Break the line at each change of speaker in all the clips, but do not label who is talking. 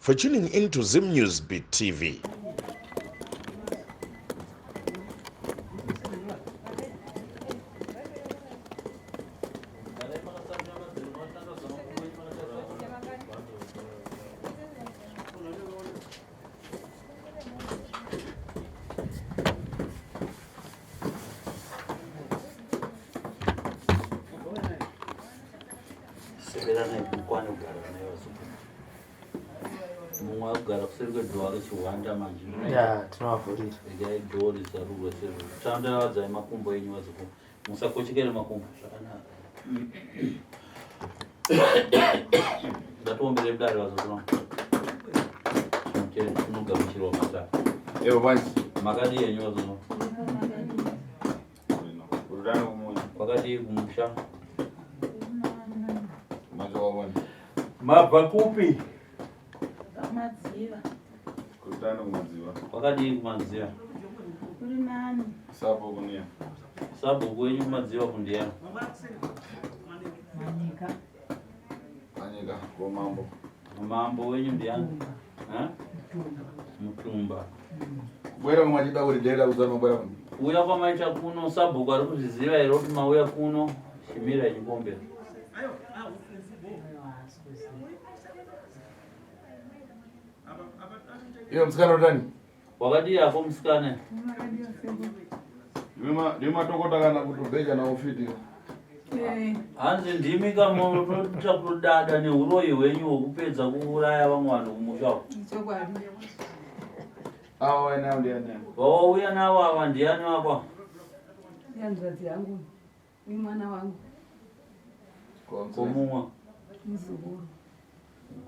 for tuning into Zim News Beat TV.
Yeah, tinawavhurira.
Igai dori zarura sezvo. Tandaradza makumbo enyu vazuku. Musakochekere makumbo zvakanaka. Ndatombere mudare vazuku. Tinogamuchirwa matatu.
Evo vanzi.
Makadi enyu vazuku.
Urudano kumunyu.
Wakadi kumusha.
Macho wavani.
Mabva kupi?
Madziva.
Urudano kumadziva.
Wakadi kumadziva.
Kuri nani?
Sapo kunia.
Sabhuku wenyu kumadziva kundiana.
Manyika.
Manyika komambo.
Mambo wenyu ndiana. Mutumba.
Kubwera kumachida kuti dera kuzama kubwera kuno.
Kuuya kwamaita kuno sabhuku ari kuzviziva here kuti mauya kuno Shimira ichikombera.
Iyo msikana utani?
Wakadi yako musikana.
Ndima tokota kana kutobeja na ufiti.
Hanzi ndimi kamunotoita kudada neuroyi hwenyu hwekupedza kuuraya vamwe vanhu kumusha uku.
Awa waina ndiani?
Wauya navo ava ndiani wakwa?
Yanzvadzi yangu. Ni mwana wangu.
Komumwa.
Muzukuru.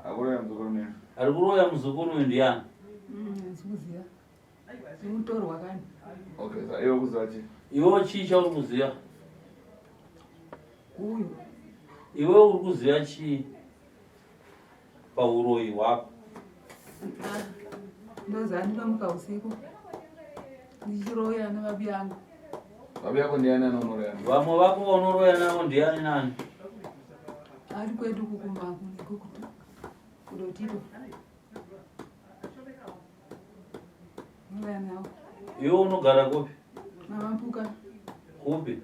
Akuroya mzukuru ni?
Ari kuroya muzukuru ndiani?
Ndikuziva. Mutorwa kani.
Okay, sa iwe kuziva chi?
Iwe chii chauri kuziva?
Uyu.
Iwe uri kuziva chii pauroyi hwako?
Ndoziva ndinomuka usiku. Ndichiroya nevabi yangu.
Vabi yako ndiani anonoroya?
Vamwe vako vaunoroya navo ndiani nani?
Ari kwedu kukumbangu nekukutu. Kudotiro. Noroya navo.
Iwe unogara kupi?
Mamapuka.
Kupi?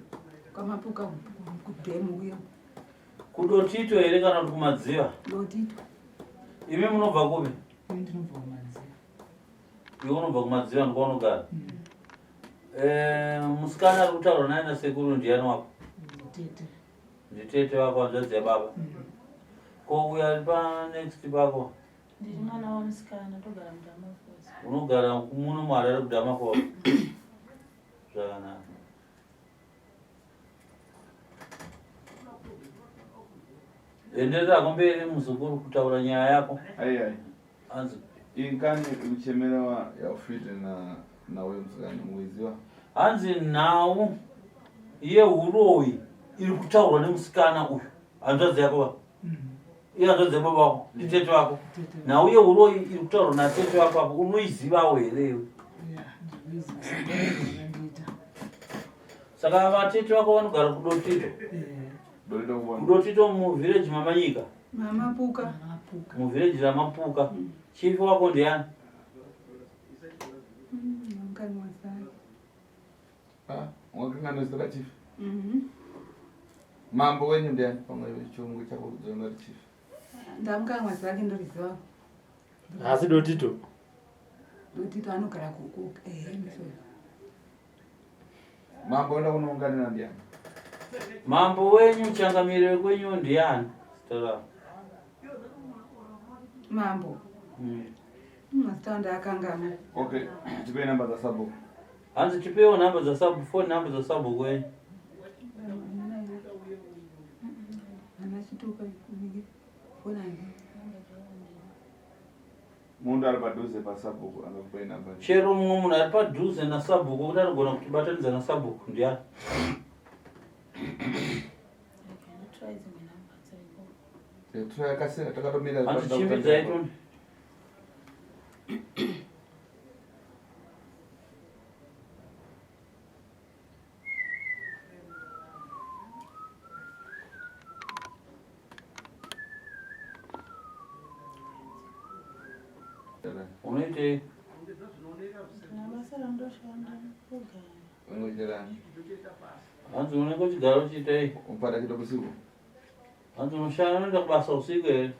Kwamapuka kudhemu uyo.
Kudotito here kana kuti kumadziva?
Dotito.
Imi munobva kupi?
Ndinobva kumadziva.
Iwe unobva kumadziva ndokwaunogara? Musikana ari kutaura naye nasekuru ndiani wako?
Nditete.
Nditete wako, hanzvadzi yababa? Ko uyo ari panext pako?
Ndiri mwana wamusikana togara muDhamafosi.
Unogara muno muHarare kuDhamafosi? Zvakanaka. Enderera kumberi muzukuru kutaura nyaya yako.
Ai.
Hanzi
Inkani mchemera ya ufiti na uyo msikana mwiziwa.
hanzi nhau yeuroyi iri kutaurwa nemusikana uyu. Hanzvadzi yako va? Iye hanzvadzi yababa wako? Nditete wako? Nhau yeuroyi iri kutaurwa natete wako apo unoizivawo here iwe? Saka vatete vako vanogara kudotito?
Dolido kuona.
Kudotito muvhireji mamanyika?
Mamapuka.
Muvhireji ramapuka. Chifi wako ndiani?
Mukani wasai.
Wakanganisira chief. Mambo wenyu ndiani pamwe chungu chako kudzonga chief.
Ndamukanwa zake ndoriziva.
Asi Dotito.
Dotito anogara kuku. Ndisho.
Mambo enda kunounganira ndiani?
Mambo wenyu changamiriro kwenyu ndiani? Sitara.
Mambo. Masitanda akangama.
Okay, tipe namba za sabu.
Hanzi tipewo namba za sabu, phone namba za sabu kwenyu.
Anachituka kunige. Fona ngi.
Mundu ari padhuze pa sabu angakupa namba.
Chero mumwe munhu ari padhuze nasabhuku kuti arigona kutibatanidza nasabhuku ndiani?
Try yakasira takatomira.
Hanzi chimbidzai toni. chitei
Unocherani?
hanzi unenge uchigara chitei
Upata kitu usiku?
hanzi unoshanda unoenda kubasa usiku here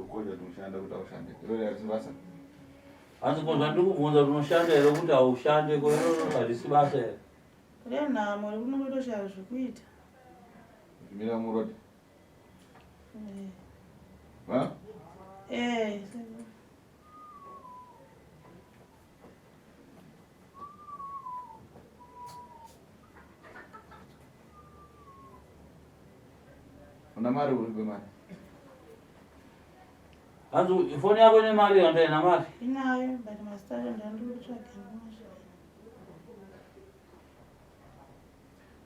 Ukoja tumshanda kuti aushande. Leo alisibasa.
hanzi konza ndikubvunza kuti unoshanda here kuti haushande koiro harisi basa here
renhamo rekunongotoshaya zvekuita
Mira murodi. Ha? Una mari uribe mari?
hanzi ifoni yako ine mari kana ina mari
inayo but masitare ndandikutsvaga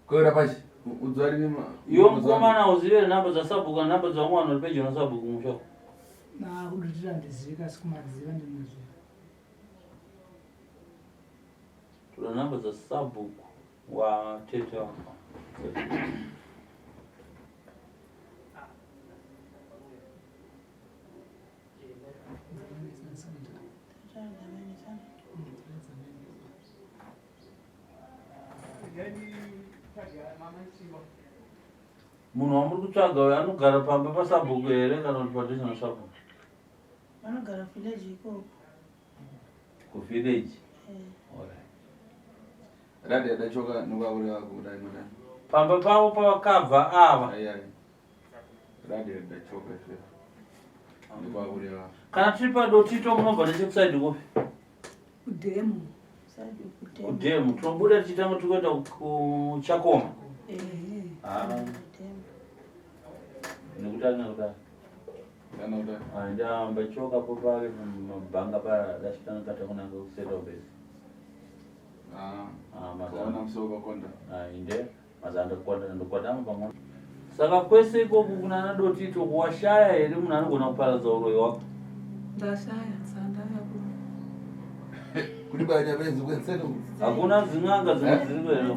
Koira pachi. Udzwari nima.
iwe mukomana uzive nhamba dzasabhuka nhamba dzaumwana uri pedyo nosabhuku musho
kudutira ndizive kasi kumadziva ndimuziva
toda nhamba dzasabhuku watete wako munhu wamuri kutsvaga uyo anogara pamba pasabhuku here kana kuti padhuze nosabhuku
vanogara village ikoko
kuvillage
Radi adachoka nukwauri wako kudai madani.
pamba pavo pavakabva ava
Ayai. Radi adachoka sio. Nukwauri wako.
kana tiri padotito munobva nechekusaidi kupi
Kudhemu.
side
kudhemu tinobuda tichitanga tikuenda kuchakoma nekutani nekutani
Kana udai.
ndahamba choka po pake mabhanga padachitanga kata kunanga kusetobesi
Kaona msoka konda.
inde mazanda ndokwatama pamwe saka kwese ikoku kuna nadotito kuwashaya here munhu anogona kuparadza uroyi wako
Ndashaya sandaya ku.
Kuri banya benzi kwenseno.
hakuna zing'anga zinodzirikwero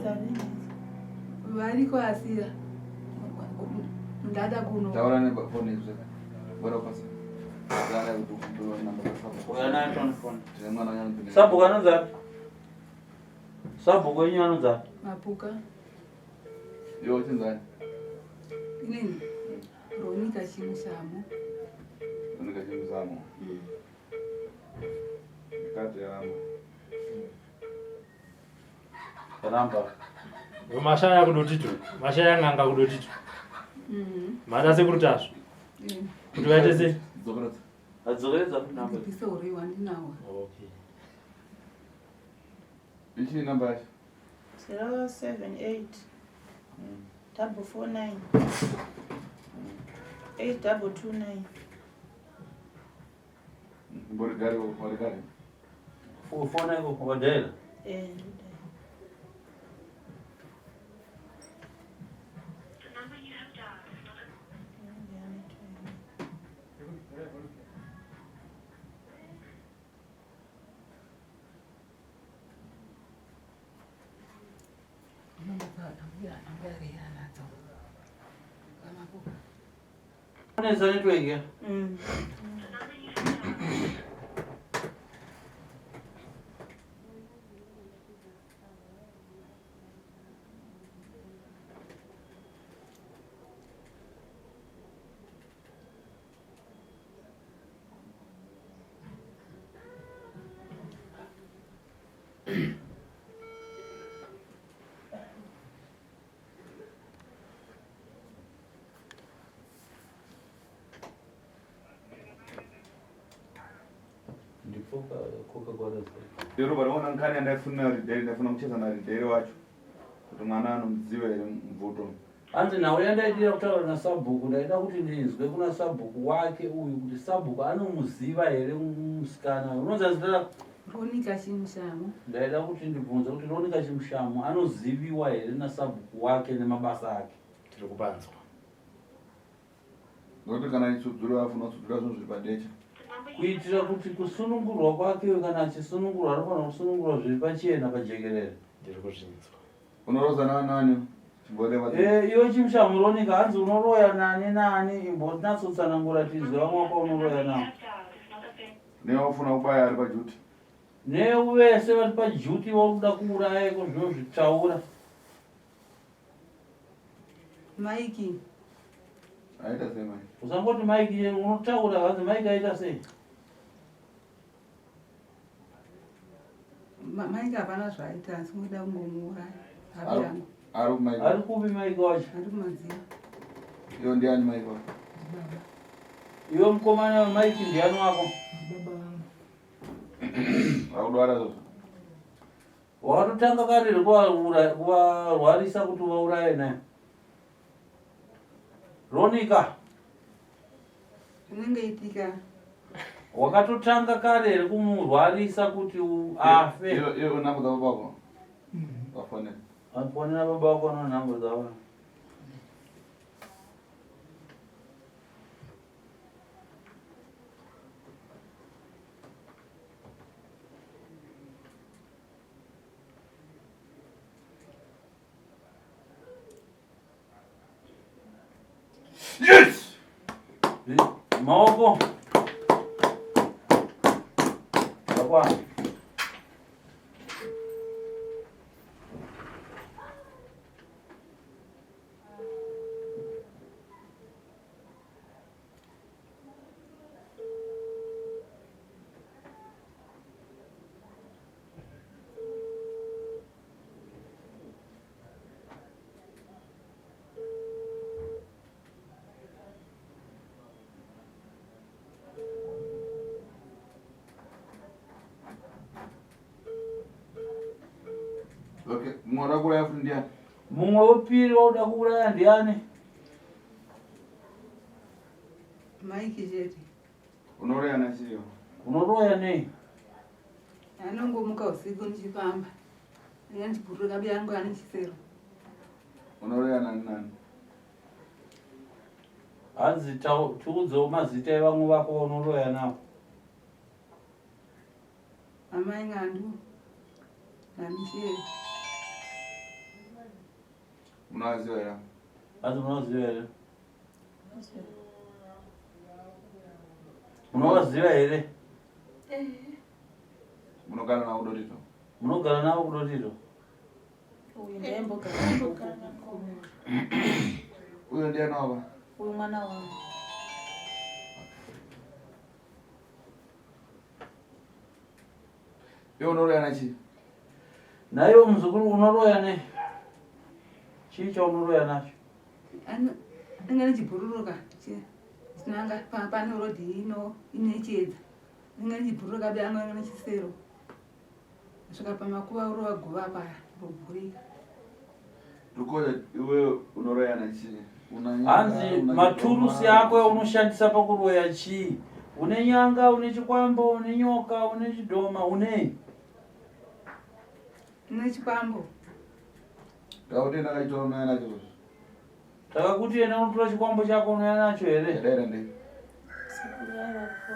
Variko asira. Ndada kuno.
Taura ne phone zwe. Bora pasa. Zana kutukumbula namba sababu.
uyanayo tonifoni
Tine mwana yangu.
sabhuku anonzati sabhuku enyu anonzati
Mapuka.
Yo chinzani.
Inini. Ronika chimusamo.
Unika chimzamo. Kati ya amo.
ramba
mashaya kudotito mashaya ng'anga kudotito mada sekurutazo kuti vaite sei
Zobrata.
adzokeredza kunamba
Ndipisa uriwa ndinawo.
okay
Ichi namba yacho.
078 449 8229
Mbori gari kwa gari.
fona iko kubadela neza network ya ndipoka koka gwaraza
Lero baraona nkani andafuna ridere ndafuna kucheza na ridere wacho. Kuti mwana anomudziva ere mvuto.
hanzi nawe yandaitira kutaura nasabhuku ndaida kuti ndinzwe kuna sabhuku wake uyu kuti sabhuku anomuziva here musikana unonza zita rako
Ronika chimusamo.
ndaida kuti ndibvunze kuti ronika chimushamu anoziviwa here nasabhuku wake nemabasa ake
tiri kupanzwa
Ngokuti kana ichudzuro afuna kuchudzura zvinhu zviri padecha.
kuitira kuti kusunungurwa kwake kana achisunungurwa anofanira kusunungurwa zviri pachena pajekerere
ndiri kuzvinzwa
Unoroza nani?
Iwe chimshamuronika hanzi unoroya nani imbonatsotsana tiziva mwaka unoroya nawo.
Neofuna kubaya ari pajuti.
Nevese vari pajuti vakuda kuuraya iko zvinozvitaura.
Maiki.
Aita sei mai?
Usangoti maiki unotaura hanzi maiki aita sei?
Maiki hapana zvaita asi unoda kungomuuraya. Hapi yangu.
Ari kumaiki.
Ari kupi maiki wacho?
Ari kumadziva.
Iyo ndiani maiki wako?
Iwe mukomana wemaiki ndiani wako?
Baba vangu.
Akudwara zozo.
Wakatotanga kare kuvarwarisa kuti vauraye naye. Ronika.
Zvinenge itika.
Wakatotanga kare kumurwarisa kuti afe.
Iyo namba dzavo wako. Wafonera.
Wafonera baba wako na namba dzavo.
Yes!
Maoko. Apa?
Okay, mwana kuraya fundi ndiani?
Mumwe wepiri wauda kuuraya ndiani?
Maiki chete.
Unoraya nachiyo.
Unoroya nei?
Anongomuka usiku nichifamba. Yandichibhuruka kabi yangu anichisero.
Unoraya nani?
Hanzi tiudzewo mazita evamwe vako unoroya navo.
Amai Ng'andu. Namishere.
Munowaziva here?
Hanzi munoziva here? Munovaziva here?
Munogara navo kudotito?
Munogara navo kudotito?
Uyu ndaimbogara nako.
Uyo ndiani wava?
Uyu mwana wangu.
Iwe unoraya nachi?
Naiwe muzukuru unoroya nei? Chii chaunoroya nacho?
Ndinge nichibhururuka. Chinanga pane rodhi ine chiedza. Ndinge nichibhururuka kabi yangu ine chisero. Svika pamakuva urova guva paya. Rubhurika.
Rukoja iwe unoraya nachi?
Hanzi maturusi ako yaunoshandisa pakuroya chii? Une nyanga, une chikwambo, une nyoka, une chidhoma, unei?
Ine chikwambo.
Ndakauti ndakachitora unoya nacho zozo.
Takakuti ena unotora chikwambo chako unoya nacho here?
Yadaira ndei.
Sikuru yavako.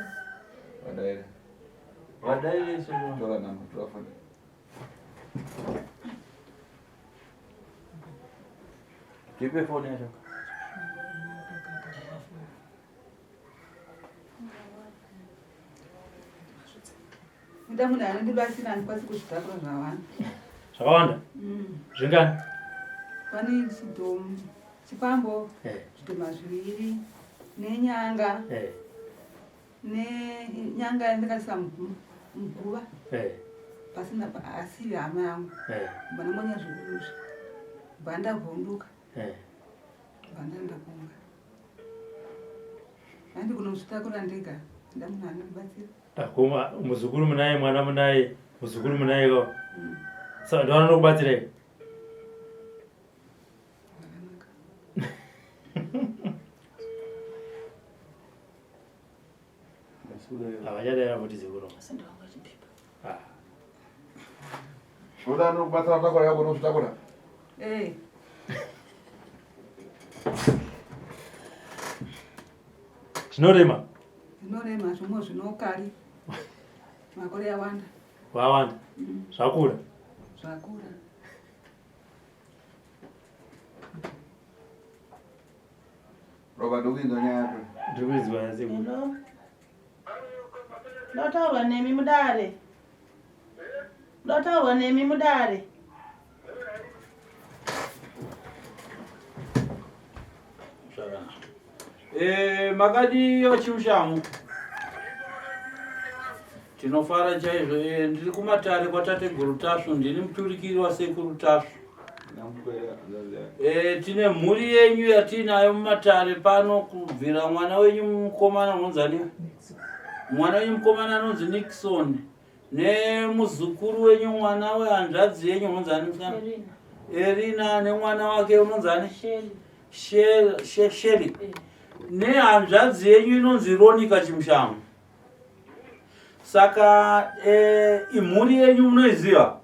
Wadaira.
Wadaira iso.
Tora namba, tora foni.
Tipe foni yacho.
Nda munhu anondibatsira handikwanisi kuzvitakura zvawanda.
Zvakawanda? Zvingani?
Pane chikwambo, zvidhoma 2, nenyanga, nenyanga yandakaisa muguva. Pasina asi hama yangu. Vanomonya zvikuruzvi. Vandavhunduka. Vandaenda kumba. Handi kunozvitakura ndega. Nda munhu anondibatsira.
Takuma muzukuru munaye, mwana munaye, muzukuru munaye ko. Saka ndo anokubatsira here? Havachadaira kuti zikuru.
Uda anokubatsira takura yako unosvitakura?
Zvinorema?
Zvinorema zvimwe zvinokari. Makore awanda.
Wawanda? Zvakura?
Zvakura.
Roba ndokuinzwa nyaya yacho.
Ndikuizwa yazi.
Hello. Ndotaurwa nemi mudare. Ndotaurwa nemi mudare.
Makadi yochimushamu. Tinofara chaizvo. Ndiri kumatare kwatate guru Tasvo, ndini muturikiri wasekuru Tasvo. Tine mhuri yenyu yatinayo mumatare pano kubvira mwana wenyu mukomana unonzi ani? Mwana wenyu mukomana anonzi Nixon. Nemuzukuru wenyu mwana wehanzvadzi yenyu unonzi ani? Erina nemwana wake unonzi ani? Sheri. Nehanzvadzi yenyu inonzi Ronika Chimushamu. Saka imhuri yenyu munoiziva?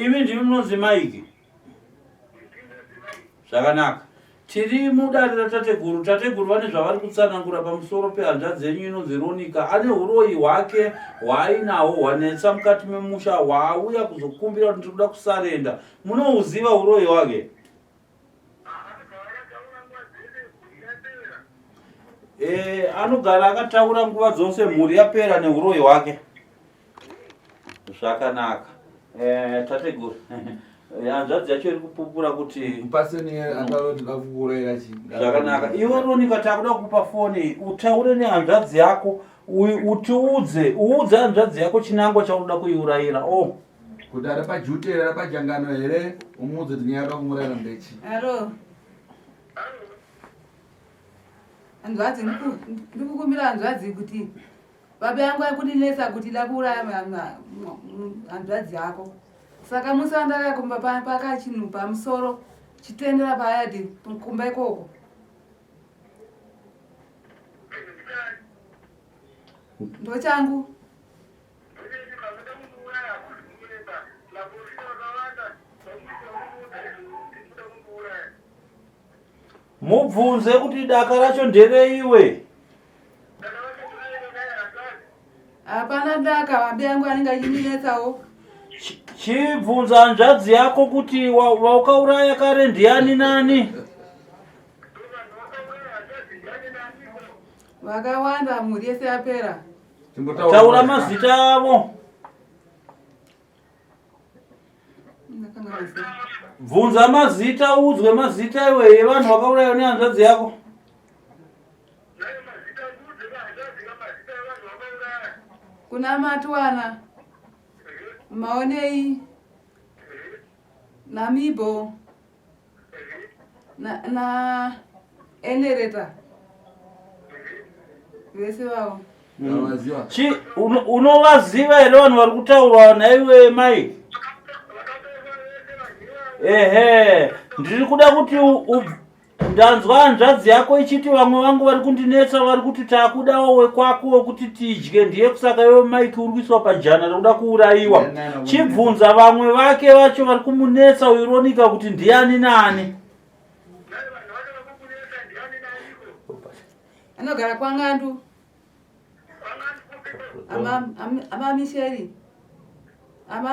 Imi ndimi munonzi Mike. Zvakanaka. Tiri mudare ratateguru. Tateguru vane zvavari kutsanangura pamusoro pehanzvadzi yenyu inonzi Ronika. Ane uroyi hwake hwaainaho hwanetsa mukati memusha hwaauya kuzokumbira kuti ndiri kuda kusarenda. Munohuziva uroyi hwake? Anogara akataura nguva dzose mhuri yapera neuroyi hwake. Zvakanaka. Tateguru. Hanzvadzi yacho iri kupupura kuti
Paseni angaloti kakukurayira chi.
zvakanaka. Iwe Ronika takuda kupa foni utaure nehanzvadzi yako uudze hanzvadzi yako chinangwa chaunoda kuiurayira.
Kuti ari pajutera ari pajangano here umudze kuti nyaya kakumurayira ndechi.
Alo. Hanzvadzi ndikukumbira hanzvadzi kuti baba yangu akundinesa kuti ndakuuraya hanzvadzi yako. Saka musandaka kumba pakachinhu pamusoro chitendera payadi kumba ikoko. Ndo changu.
Mubvunze kuti daka racho ndereiwe.
Hapana daka, baba yangu anenge achindinetsawo.
Chibvunza hanzvadzi yako kuti waukauraya kare ndiani nani?
Vakawanda mhuri yese yapera.
Taura mazita avo. Bvunza mazita, udzwe mazita iwe yevanhu vakaurayiwa nehanzvadzi yako.
Kuna Matwana, Maonei, Namibo, na Enereta. Vese vavo.
Unovaziva here vanhu vari kutaurwa naiwe Mike? Ndiri kuda kuti ndanzwa hanzvadzi yako ichiti vamwe vangu vari kundinetsa vari kuti takudawo wekwako wekuti tidye, ndiye kusaka iwe Mike uri kuiswa pajana rekuda kuurayiwa. Chibvunza vamwe vake vacho vari kumunetsa uyu Ronika kuti ndiani nani?
Anogara kwaNgandu. Ama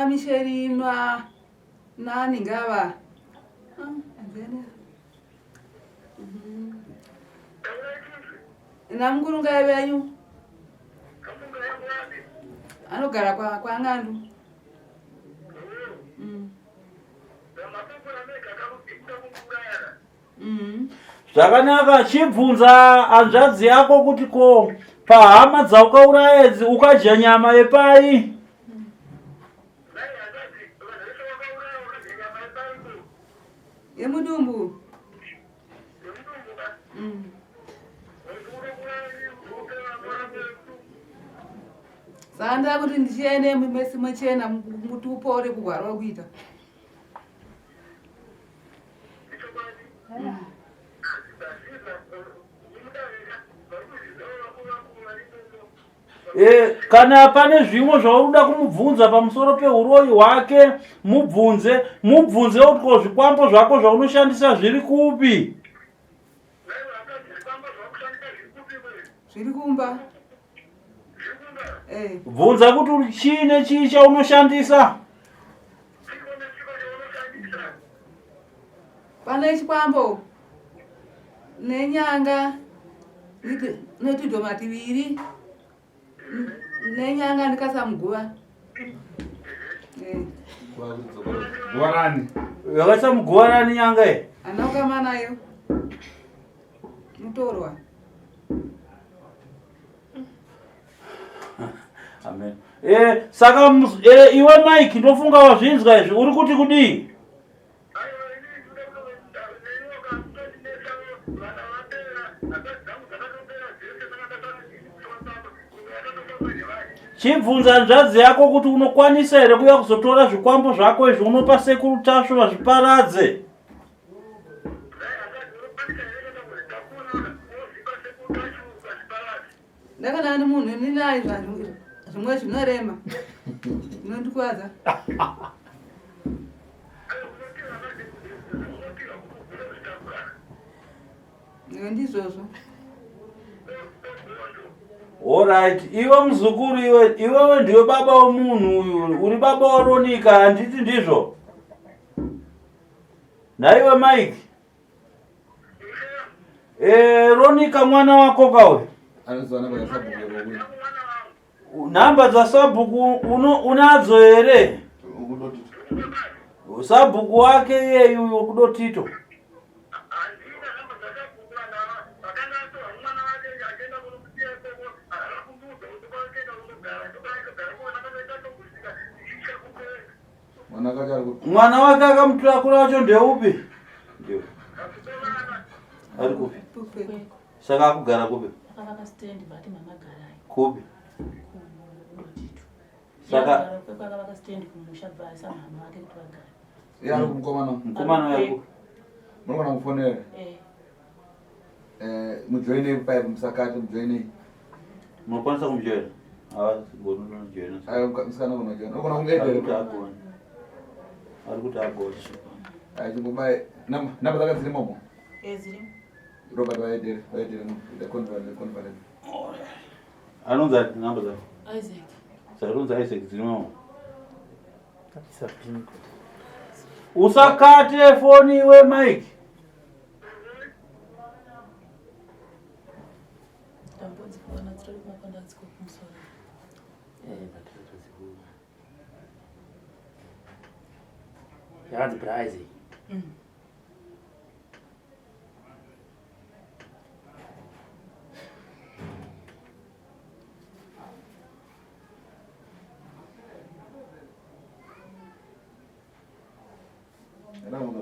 Misheri nani ngava. Namkurunga yevenyu. Anogara kwaNgandu.
Zvakanaka. Chibvunza hanzvadzi yako kuti ko pahama dzaukauraya idzi ukadya nyama yepai?
Yemudumbu. Sanda kuti ndichiende mumesi muchena muti upore kugwarwa kuita.
Kana pane zvimwe zvaunoda kumubvunza pamusoro peuroyi hwake, mubvunze kuti ko zvikwambo zvako zvaunoshandisa zviri kupi?
Zviri kumba.
Bvunza kuti chiine chii chaunoshandisa.
Pane chikwambo nenyanga netidhoma tiviri nenyanga ndikasamuguva
Guarani.
Yakasamuguvarani nyanga ye?
anaukama nayo mutorwa.
Amen. Saka iwe Mike ndofunga wazvinzwa izvi uri kuti kudii? Chibvunza nzvadzi yako kuti unokwanisa here kuya kuzotora zvikwambo zvako izvi unopa sekuru tasvo vazviparadze.
Ndakadana nemunhu ninaye zvimwe zvinorema zvinondikwadza. Ndizvozvo.
Alright, iwe muzukuru iwewe ndiwe baba womunhu uyu, uri baba waRonika, handiti ndizvo? Naiwe Mike. Ronika mwana wako kawe? Namba za sabhuku unadzo here? Sabhuku wake yeyu wekudotito. Mwana wake akamutakura wacho ndeupi? Ndio. Ari kupi? Saka akugara kupi?
Akavaka stand bati mama garai.
Kupi?
Saka akavaka stand kumusha basa mama wake kuti vagara.
Yari kumkomana.
Mkomana yako.
Munogona kufonera. Mujoine pa musakati mujoine.
Munokwanisa kumujoina? Gonu nojoina.
Msikana kunojoina. Ukona kumedere
kutagona. Ari kuti agona.
Chikubai namba zaka dziri momo.
Ziri.
Robert waedere the conference.
Anonza namba zako?
Isaac.
Sarunza Isaac dziri momo. Usakate foni iwe Mike.
Tambodzi kuona tsiri kumapanda dziko kumusoro.
Batatu dzikuru. Yazi prize.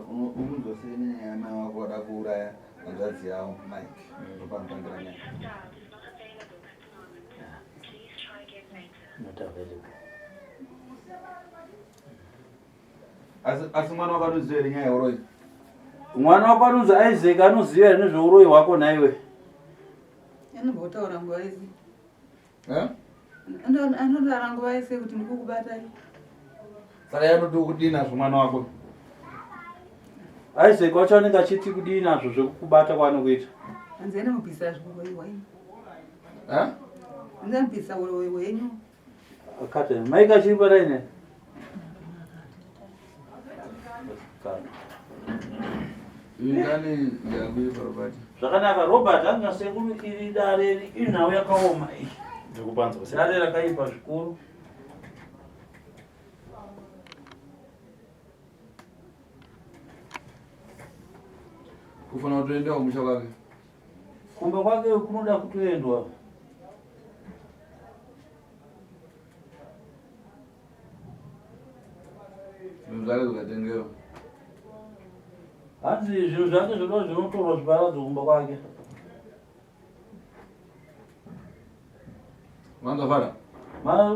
Umuntu osene wako dakuraya nzadzi yawo Mike. Ndopandira nyaya.
Not available.
Asi mwana wakanoziva nyaya yeuroyi.
Mwana wako anonzi Isaac anoziva here nezveuroyi hwako naiwe?
Anombotaura nguva isi.
Eh?
Anotaura nguva isi kuti ndikukubatai.
Saka yanoti kudii nazvo mwana wako?
Isaac wacho anenge achiti kudii nazvo zvekukubata kwaanokuita?
Hanzi anomupisa zviuroi hwenyu.
Eh?
Hanzi anopisa uroi hwenyu.
Akati Mike achiri padaine?
Ingani yakuipa Robert.
Zvakanaka, Robert anga sekuru iri dare inhau yakaoma iyi.
Ndikupanza kusi.
Dare rakaipa zvikuru.
Kufana kutoendawo musha kwake.
Kumba kwake kunoda kutoendwa.
Zvinhu zvake zvikatengewa.
Hanzi zvinhu zvake zvoda zvinotorwa zviparadzo kumba kwake.
Wangafara?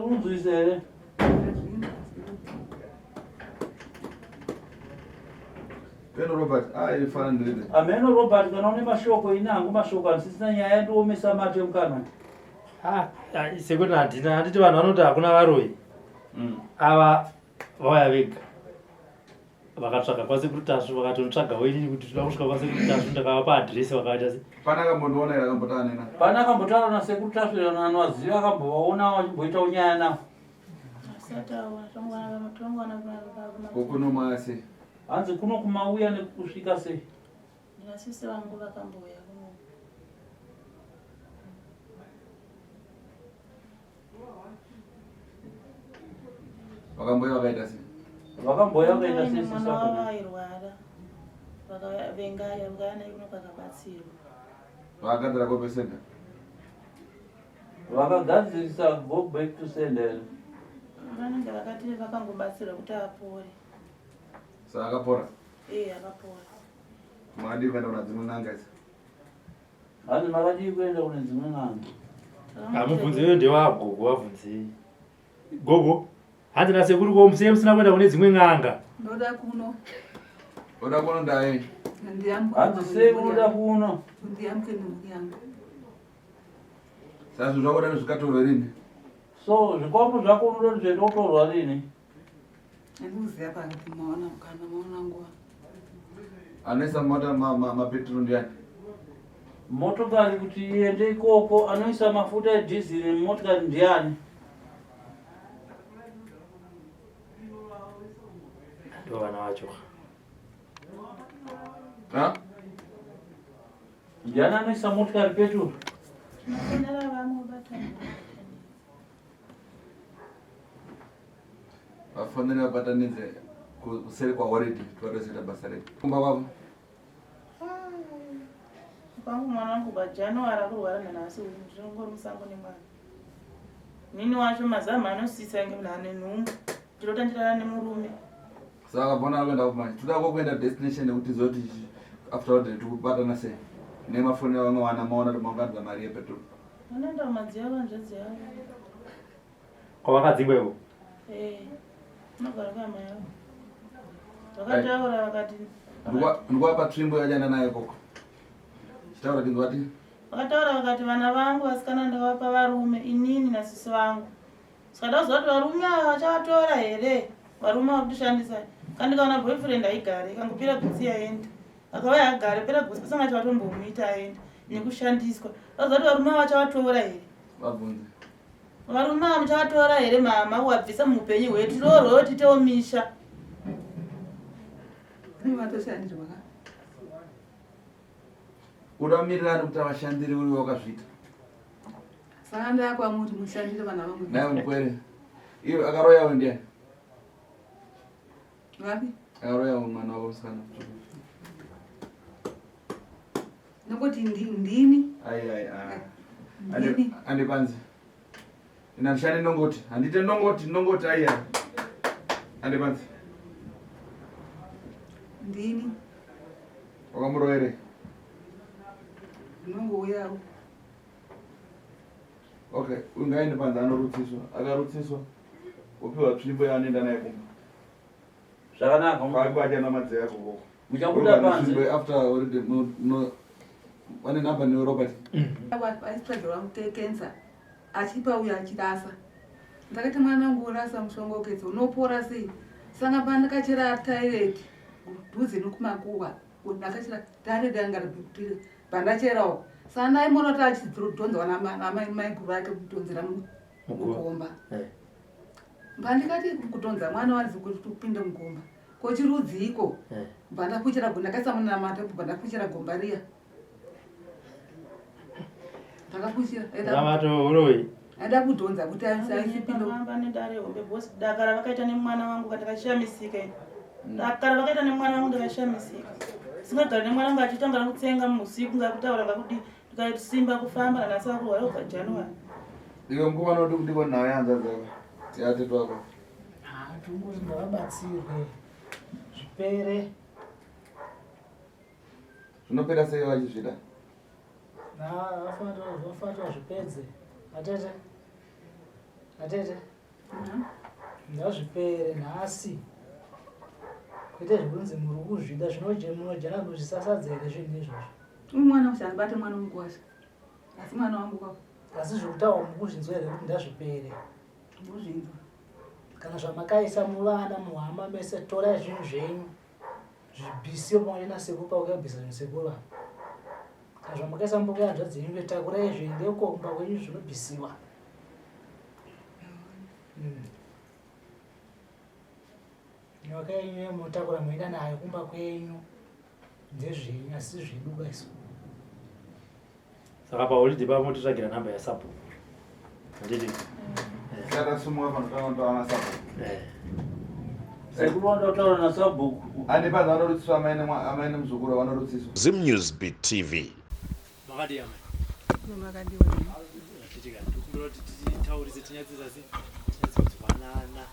Unzwise here?
Peno Robert, ifana ndiride.
Ameno Robert, kana une mashoko inangu mashoko anisisina nyaya ndiomesa mate mukana.
Sekuti handiti vanhu vanoti hakuna varoyi. Ava vauya vega. Vakatsvaka kwasekuru tasvo vakatonotsvagawo inini kuti toda kusvika kwasekuru tasvo ndakavapa adhiresi vakaita se.
Pana akamboona here akambotaura nena?
Pana akambotaura nasekuru tasvo anovaziva akambovaona vachimboitawo nyaya navo.
Asataura tongwana
Kokunomase.
Hanzi kuno kumauya nekusvika sei?
nasisi vangu vakamboya kuno.
Vakamboya wakaita sei?
Vakamboya wakaita sei
mwana
sisi
wavo
wako?
airwara vakavengaya vana ikuno kwakabatsirwa.
Vakagadzira kope senda.
Vakagadzirisa go back to sender.
Vanenge vakati vakangobatsirwa kuti apore.
Saka akapora.
Akapora.
Mwadi kuenda kuna dzimwe n'anga idzi.
Hani makadi kuenda kune dzimwe n'anga.
Amubvunze wewe ndewagogo wabvunzei. Gogo, handina sekuri komusiye musina kuenda kune dzimwe n'anga.
Ndoda kuno.
Oda kuno ndaye.
Hati sei unoda kuno?
Ndiyamke nemhuri yangu.
Sasa zvakuda zvikatoro rini?
So zvikwambo zvako unoda kuti zvendotorwa rini?
Andikuziva pakati maona mukana maona nguva.
Anoisa mota mapetrol ndiani?
Motokari kuti iende ikoko anoisa mafuta edhiziri motokari ndiani?
Ndo vana vacho.
Ha?
Ndiani anoisa motokari petrol?
Nafanira vamwe batana.
Vafanira vabatanidze kuseri kwa waridi twarozoita basa redu. Kumba kwavo?
Kwangu mwana wangu paJanuary akurwara nanhasi zvingori musango nemwana. Nini wacho mazama anosisa nge mnane nhumbu. Ndinotandirana nemurume.
Saka bona kuenda kumanje. Toda kuenda destination yekuti zoti after all tikubatana sei. Nemafoni vamwe wana maona tomangadzwa mari yepetrol.
Vanoenda kumadziva vanzvadzi yavo.
Kwavakadzingwewo?
Unogara kwama yavo. Vakataura vakati
ndikuapa tsvimbo yachaenda nayo koko. Chitaura kinzi wati?
Vakataura vakati vana vangu vasikana ndavapa varume inini nasisi vangu. Sikada kuziva kuti varume ava vachavatora here. Varume vakutishandisa. Kandikaona boyfriend aigare ikangopera gutsi yaenda. Akauya agare pera gutsi kusanga chavatombomuita aenda nekushandiswa. Vakuziva kuti varume ava vachavatora here.
Vabvunze.
Varume ava muchavatora here mama wabvisa muupenyu hwedu rorwo titeomisha.
Nivatoshandirwa ka.
Udamirirani kuti avashandiri uri wakazviita.
Saka ndakwamuti mushandire vana vangu.
Naye mukwere. Iyo akaroya ndiani?
Vapi?
Akaroya mwana wako musikana.
Nokuti ndini.
Ai.
Ndini.
Andipanze. Ina ndishane nongoti. Handite nongoti aiya. Andipanze.
Ndini.
Wakamuroere.
Nongouyawo.
Okay, ungaende panze anorutsiswa. Akarutsiswa. Upiwa tsvimbo yaanoenda naye kumba.
Zvakanaka.
Kwakubacha namadzi yako koko.
Muchabuda panze.
After already no vane namba neurobati.
Aisitsvagirwa mutekenza. Achipa uya achirasa. Ndakati mwana wangu urasa mushongokedza unopora sei? Sanga pandakachera toilet. Dhuze nokumakuwa. Ndakachera toilet yanga pandacherawo. Saka ndaimona kuti achidhonzwa namai guru ake kudhonzera mugomba. Pandikati kudhonza mwana warizi kuti upinde mugomba. Kochirudziko. Pandapuchira gomba ndakaisa munamata pandapuchira gomba riya. Ndakapuchira.
Ramato uroi.
Ada kudhonza kuti aisipindo.
Vamba nedare hombe bosi dakara vakaita nemwana wangu ndakashamisika. Dakara vakaita nemwana wangu ndakashamisika. Singagara nemwana wangu achitanga kutsenga musiku ngakutaura ngakudi ndikasimba kufamba nanasa kurwara kubva January.
Iwe mukoma noti kuti ko nawe yanza zako. Tiatetu wako.
Tunguri ngavabatsirwe zvipere.
Zvinopera sei vachizvida?
Vafanira zvipedze. Atete. Ngazvipere nhasi. Kwete zvikunzi muri kuzvida munojana kuzvisasadzere zvinhu izvozvo.
Umwana ushandibate mwana wangu washa. Asi mwana wangu kwako.
Asi zvokutaura mukuzvinzwa here kuti ndazvipere.
Muzvinzwa.
Kana zvamakaisa muvana muhama mese torai zvinhu zvenyu. Zvibhisiyo pamwe nasekupa ukabvisa zvinhu sekuru. Kana zvamakaisa mumboka hanzvadzi yenyu vetakurai zviendeko kumba kwenyu zvinobhisiwa. Nyoka yenyu yemutakura muenda nayo kumba kwenyu. ndezvenyu asi zvedu baiso.
Saka paholiday pamotitsvagira namba yasapo. Handiti?
Saka sumuka panotaura naSabhuku.
Sekuru wandotaura naSabhuku.
Andipa zvanorutsiswa amaine muzukuru vanorutsiswa.
Zimnewsbeat TV.
Makadi yama.
Makadiwa.
Handiti kana tikumbira kuti titaurise tinyatsisasi. Tinyatsikudzwanana.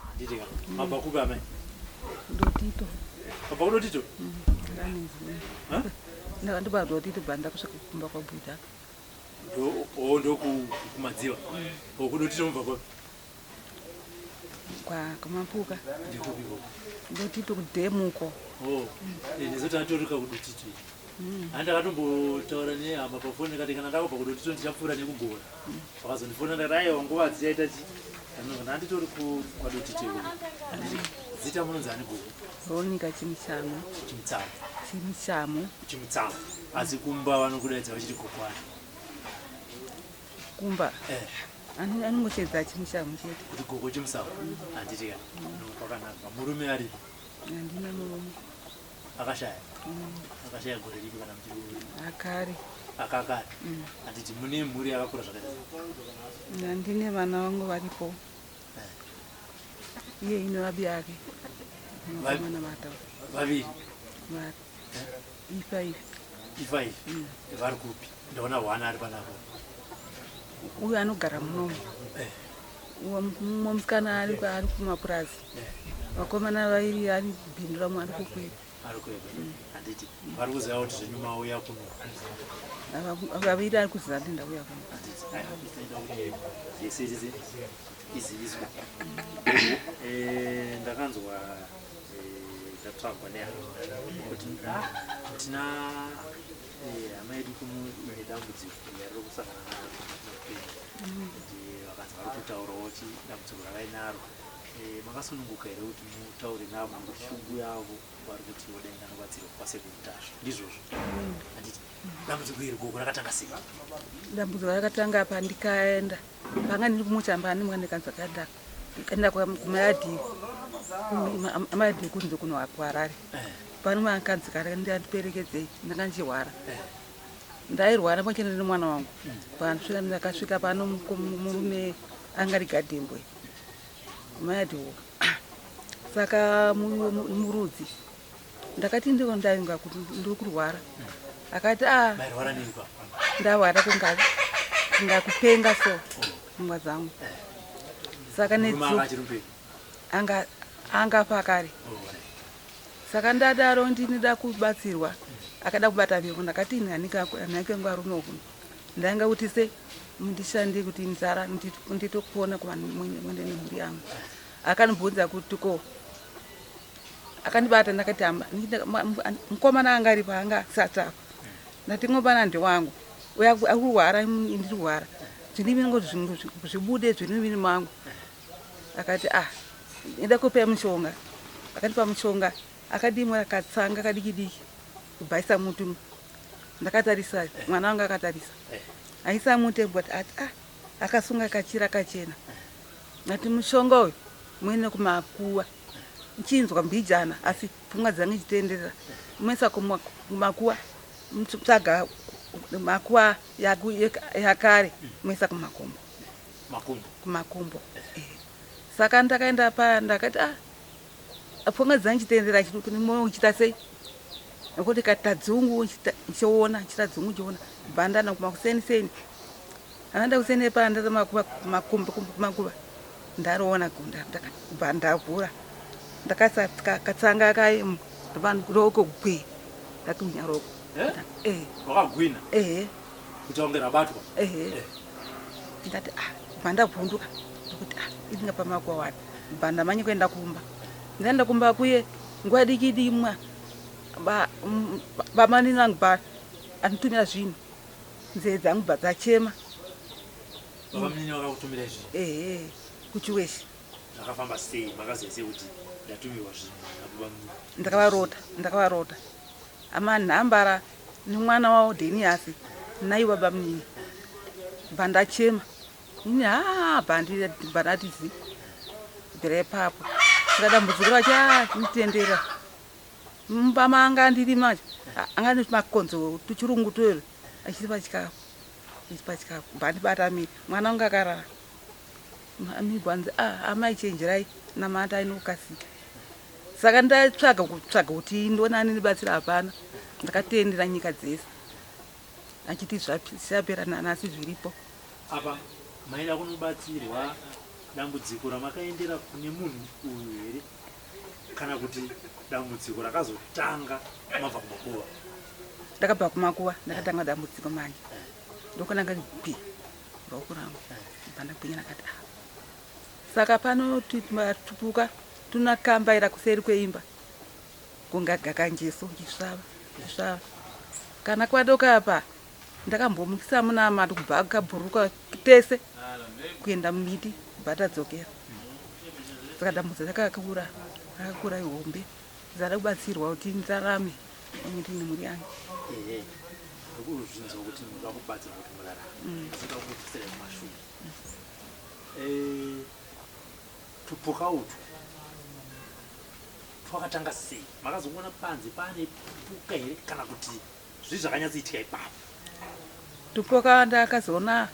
Handiti kana. Mabhakupi amai.
Ndotito.
Papa kudotito?
Ndanezi. Ndiba ndotito banda kusvika kumba kwabuda.
Ndo kumadziva. Kudotito mubva kwapi?
Kwamampuka.
Ndikupiko.
Ndotito kudhemuko.
Ndizoti atorika kudotito. Handakatombotaura nehama pafoni kati kana ndakabva kudotito ndichapfuura nekugora. Vakazondifona ndati aiwa nguva dzichaita chi. Handitori kwadotito. Zita munonzi ani gogo?
Veronica Chimutsamo.
Chimutsamo.
Chimutsamo.
Chimutsamo. Asi kumba vanokudaidza vachiti kokwana.
Kumba. Anongochedza Chimutsamo chete.
Kuti gogo Chimutsamo. Handiti kana. Kwakanaka. Murume ari?
Handina murume.
Akashaya. Akashaya gore ripi kana muchiruri?
Akari.
Akakari. Handiti mune mhuri yakakura zvakaita.
Handine vana vangu varipo. Iye ino vabi yake. Mwana matau.
Vaviri.
I5.
I5. Vari kupi? Ndaona hwana ari panapo.
Uyu anogara munomu. Mumwe musikana ari kumapurazi. Vakomana vairi ari bindu ramwe ari kukwira.
Ari kukwira. Handiti. Vari kuziva kuti zvenyu mauya kuno.
Vaviri ari kuziva kuti ndauya kuno.
Handiti. Zvese iziviswa. Ndakanzwa ndatsvagwa nehama kuti tina hama yedu kune dambudziko riri kusangana naro muupenyu. Vakanzi vari kutaurawo kuti dambudziko ravainaro. Makasununguka here kuti mutaure navo shungu yavo vari kuti vodai ndanobatsirwa kwasekutasva ndizvozvo? Handiti dambudziko iri gogo rakatanga sei?
Dambudziko rakatanga pandikaenda panga ndiri kumuchamba nemwana kanzwa kaenda kumayadhi amayadhi kunze kuno kuHarare. Pano makanzi kare ndiperekedzei ndakanjihwara. Ndairwara pachena nemwana wangu. Ndakasvika pano murume angari gadhembwe mayadhiwo. Saka murudzi ndakati ndiko ndainga kuti ndiri kurwara. Akati ndahwara kungakupenga so pfungwa dzangu. Saka angafa kare. Saka ndadaro ndinoda kubatsirwa. Akada kubata vhiko ndakati hanike ngwarume uku. Ndainga kuti se ndishande kuti nzara nditokupona mwende nemhuri yangu. Akanibvunza kuti ko akandibata ndakati mukomana anga ari paanga satafa. Ndati ngopana ndiwangu. Uya akurwara ndiri kurwara. Zvindiviri zvibude zviri muviri mangu. Akati ida kupa mushonga. Akandipa mushonga. Akadimwa katsanga kadiki kubaisa mutu. Ndakatarisa mwana wangu akatarisa. Aisa mutu but akasunga kachira kachena. Ndati mushonga uyu mwene kumakuwa. Nchinzwa mbijana asi pfungwa dzangu chitenderera. Mwesa kumakuwa mtsvaga makuwa yakare mwesa kumakumbo. Kumakumbo. Saka ndakaenda pa ndakati pfungwa dzangu chitenderera kune moyo uchita sei? Nekuti katadzungu chiona chitadzungu chiona bandana kumakuseni. Anaenda kuseni pa ndaza makumbo ndariona gunda ndakabandavhura. Ndakasa katsanga kai roko kukwe. Ndatunya roko.
Wakagwina? Kuti ongera batwa? Ndati banda bvunduka. Ndikuti idinga pamakuwa wadi. Banda manyi kuenda kumba. Ndaenda kumba kuye nguva diki mwa. Bamani nangu anitumira zvinhu. Nzee dzangu dzachema. Baba mnini wakakutumira zvinhu?
Kuchiweshi.
Ndakafamba sei makazese kuti ndatumirwa zvinhu nababa mnini?
Ndakavarota. Ama nhambara nemwana wavo Dheniasi nai baba mnini. Bandachema. Ini bandatizi. Bere papo. Saka dambudziko racho nitendera. Mbama anga ndiri macho. Anga makonzo tuchirungu tuyo. Achipa chikafu. Achipa chikafu. Bandi batami. Mwana wanga karara. Mami gwanza amai chenjerai namata inokasika. Saka ndatsvaga kuti ndona ndinibatsira hapana. Ndakatendera nyika dzese. Achiti zvapera nanasi zviripo.
Apa maida kunobatsirwa dambudziko ramakaendera kune munhu uyu here kana kuti dambudziko rakazotanga mabva kumakuva?
Ndakabva kumakuva ndakatanga dambudziko manje ndokona ngati pi ndokuramba pandakwinya nakati saka pano tupuka tunakambaira kuseri kweimba kungagaka njeso chisvava kana kwadoka apa ndakambomukisa muna mati kubva akabhuruka tese kuenda mumiti kubva tadzokera saka dambudziko rakakura ihombe zada kubatsirwa kuti ndarame ndiri nemhuri yangu.
Ndokuzvinzwa kuti muda kubatsirwa kuti murarame saka kumusira mumashure. Tupuka utu twakatanga sei? Makazoona panze pane puka here kana kuti zvizvi zvakanyatsoitika ipapo?
Tupuka ndakazoona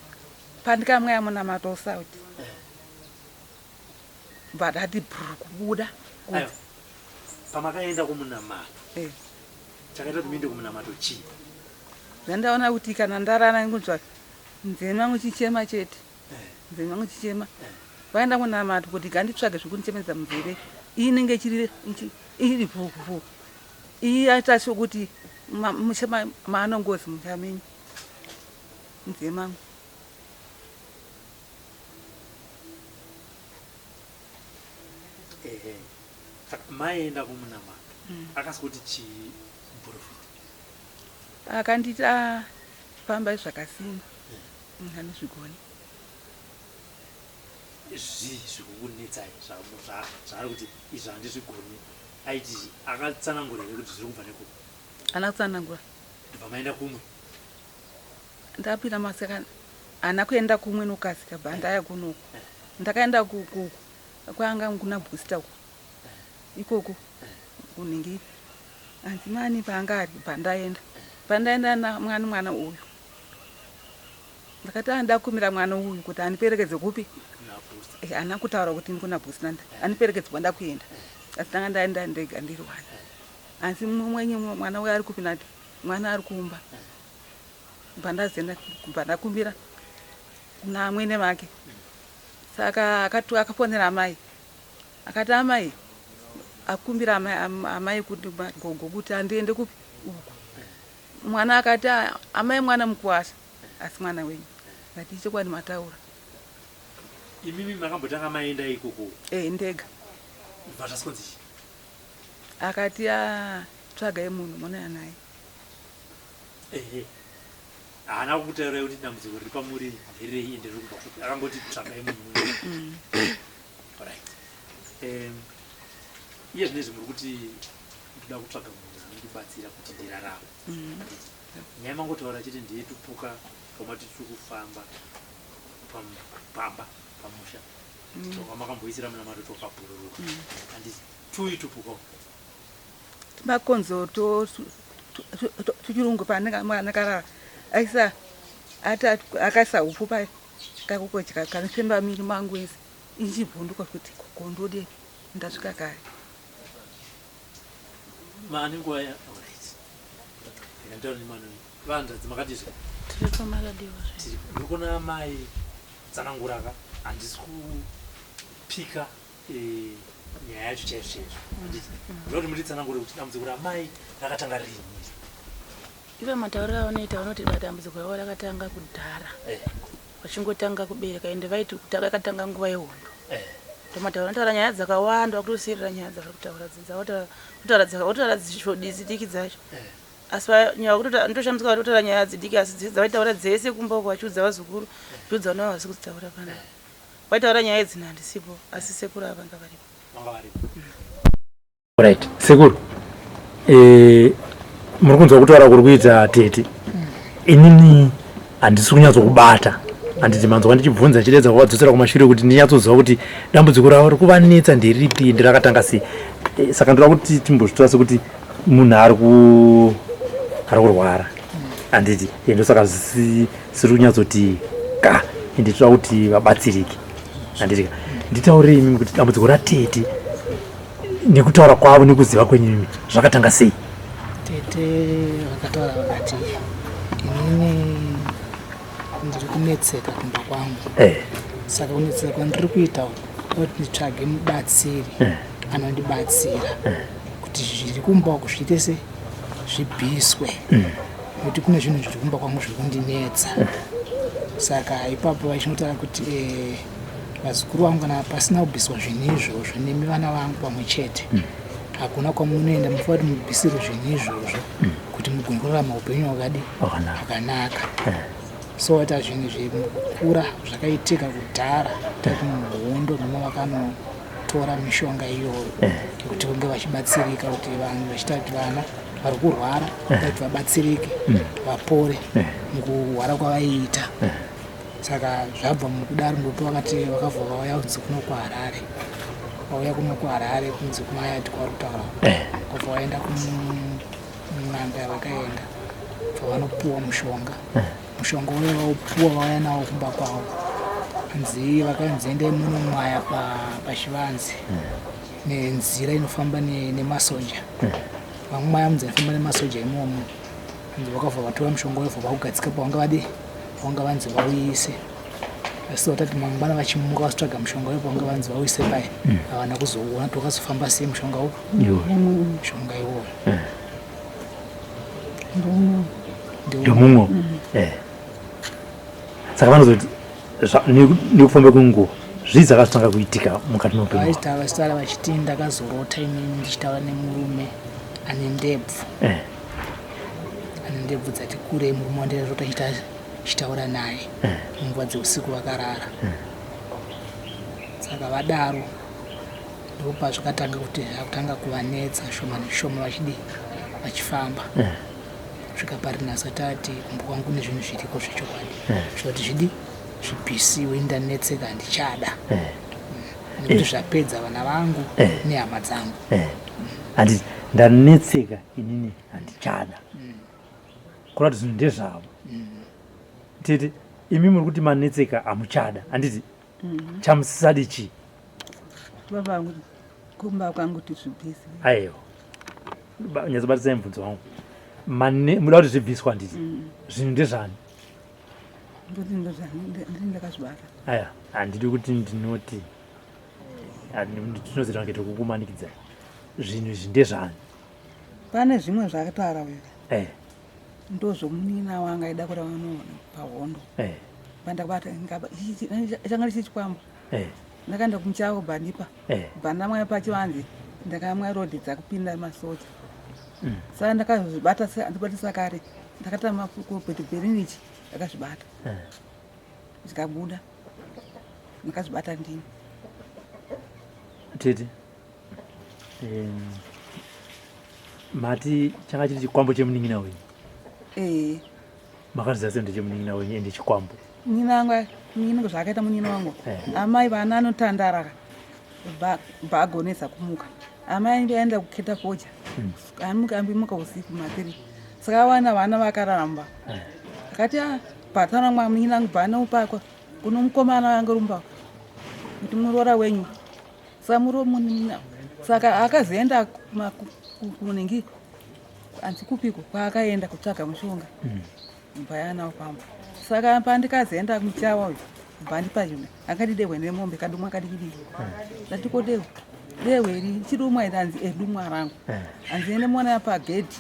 pandikamweya muna matosa kuti mbadati bhuru kubuda.
Pamakaenda kumunamato chakaita kuti muende kumunamato chii?
Ndandaona kuti kana ndarana ngunzva nzeni wangu chichema chete. Nzeni wangu chichema. Vaenda kunamato kuti nganditsvage zvekunichemedza munzeve. Iyi inenge iri bhuku. Iyi aita sokuti muchema maanongozi muchamenyi. Nzeni wangu.
Maenda kumunamato akasi kuti chii muprofita?
Akanditi famba zvakasimba ngani zvigoni.
Zvii zvikukunetsai zvaari kuti izvi handizvigoni? Aiti akatsanangura here kuti zviri kubva nekupi?
Ana kutsanangura.
Ndobva maenda kumwe?
Ndapinda masaka ana kuenda kumwe nokasika bandaya kunoko. Ndakaenda kuku kwanga kuna booster ikoko kuningiri anzimani pangari pandaenda na mwana uyu ndakati ndakumira mwana uyu kuti aniperekedze kupi ana kutaura kuti ndikuna booster aniperekedze kwanda kuenda asi tanga ndaenda ndega ndiri wani asi mumwenye mwana uyu ari kupi nati mwana ari kumba bandazenda bandakumbira kuna mwene make saka akafonera amai akati amai akumbira amai kuti ngokuti andiende kupi uku. Mwana akati amai mwana mukwasha asi mwana wenyu ngati chokwadi mataura.
Imimi makambotanga maenda ikoko?
Ndega.
Zvaskonzi
akati tsvagai munhu mona yanaye.
Haana kukutaurirai kuti dambudziko riri pamuri nderei ende riri kubva kupi? Akangoti tsvagai munhu. Alright. Iye zvinezvi muri kuti ndoda kutsvaga munhu anondibatsira kuti ndirarame. Nyaya mangotaura chete ndeitupuka pamati tiri kufamba pamba pamusha. Makamboisira muna mato tokabhururuka. Handisi tuitupuka.
Makonzo tuchirungu panenge mwana karara. Aisa akaisa upu pai kakukochika kanofemba miri mangu ese. Inchibhunduka kuti kondode ndasvika kare.
Mani nguva ya alright. Ndinataura nemwana uyu. Vanhadzi makati zvika?
Tiri pamakadiwa.
Ndikona amai tsananguraka handisi kupika nyaya yacho chaizvo chaizvo. Ndokuti munditsanangure kuti dambudziko ramai rakatanga rini?
Ive matauriro avanoita vanoti dambudziko ravo rakatanga kudhara. Vachingotanga kubereka ende vaiti rakatanga nguva yehondo. Tomataura nyaya dzakawanda wakutosiyirira nyaya dzakutaura dzakutaura dzishodisi diki dzacho. Asi nyaya ndoshambudzika kutaura nyaya dzidiki asi dzavaitaura dzese kumba uko vachiudza vazukuru zviudza vana vavasi kudzitaura panapa. Vaitaura nyaya idzi handisipo asi sekuru avanga varipo.
Right. Sekuru. Muri kunzwa kutaura kuri kuita tete. Inini handisi kunyatsokubata. Handiti manzwa ndichibvunza chiredza kwadzosera kumashure kuti ndinyatsoziva kuti dambudziko ravo riri kuvanetsa nderipi ende rakatanga sei. Saka ndoda kuti timbozvitora sekuti munhu ari kurwara handiti ende saka siri kunyatsoti ka ende toda kuti vabatsirike handiti nditaurei mimi kuti dambudziko ratete nekutaura kwavo nekuziva kwenyu mimi zvakatanga sei?
Tete vakataura vakati inini ndiri kunetseka kumba kwangu saka kunetseka kwandiri kuita kuti nditsvage mubatsiri anondibatsira kuti zviri kumba uku zviite se zvibviswe nokuti kune zvinhu zviri kumba kwangu zviri kundinetsa saka ipapo vachinotaura kuti vazukuru vangu kana pasina kubviswa zvinhu izvozvo nemi vana vangu pamwe chete hakuna kwamunoenda mufanira kuti mubvisire zvinhu izvozvo kuti mugone kurarama upenyu hwakadi hwakanaka. So ita zvinhu zvekukura zvakaitika kudhara tati muhondo nomwe vakanotora mishonga iyoyo yekuti vange vachibatsirika kuti vanhu vachita kuti vana vari kurwara kuti vabatsirike vapore mukurwara kwavaiita. Saka zvabva mukudaro ndoto vakati vakabva vauya kunzi kuno kuHarare, vauya kuno kuHarare kunzi kumayati kwari kutaura kubva vaenda kun'anga yavakaenda vanopuwa mushonga uyo vaupuwa vauya nawo kumba kwavo nzi vakanzi endai munomwaya pachivanze nenzira inofamba nemasoja vamwaya munzira inofamba nemasoja imomo nzi vakabva vatora mushonga uyo vakugadzika pavanga vanzi vauise asi vatati mangwana vachimuka vasitsvaga mushonga uyo pavanga vanzi vauise pai havana kuzouona tokazofamba sei mushonga uyo mushonga iwoyo
ndomumwe saka vanozoti nekufamba kwenguva zvii zvakatanga kuitika mukati meupenyu
vachitaura vachiti ndakazorota inini ndichitaura nemurume ane ndebvu dzati kurei. Murume wandirarota chitaura naye munguva dzeusiku vakarara. Saka vadaro ndopa zvikatanga kuti akutanga kuvanetsa shoma neshoma vachifamba svika parinasa tati kumba kwangu nezvinhu zviriko zvechokwadi zvoti zvidi zvibhisiwe ndanetseka handichada nekuti zvapedza vana vangu nehama dzangu.
handiti ndanetseka inini handichada kurati zvinhu ndezvavo tete imi muri kuti manetseka hamuchada handiti chamusisadi chii?
Babangu kumba kwangu tizvibvise.
Aiwa nyatsobatisai mubvunzo wangu muda kuti zvibviswa handiti zvinhu ndezvani?
ndakazvibata
aya handidi kuti ndinoti tinozita ngete kukumanikidzai zvinhu izvi ndezvani?
Pane zvimwe zvakataura uyo ndozvomunina wanga aida kuti vanoona pahondo pandakabata changa chichikwamba ndakaenda kumuchavo bhandipa bhandamwaya pachivanze ndakamwa rodhi dzakupinda masoja saka ndakazvibata andibatisa kare ndakatama kupetibherinichi ndakazvibata zvikabuda ndakazvibata ndini
tete mati changa chiri chikwambo chemunin'ina wenyu makazviziva sei ndechemunin'ina wenyu ende chikwambo?
muninangu zvakaita munina wangu amai vana anotandaraka baagonesa kumuka amai aenda kuketa koja ambimuka usiku matiri saka wana vana vakararamba akati patana mwa muninangu bana upakwa kuno mukomana wangorumba kuti murora wenyu saka muro munina saka akazoenda kunengi anzi kupiko kwaakaenda kutsvaga mushonga mbayana upamba saka pandikazoenda kumuchawa uyu bhandipa zvimwe akati dehwe nemombe kadumwa kadikidiki ndatiko dehweri chidumwa ende anzi edumwa rangu anzi ende mona pagedhi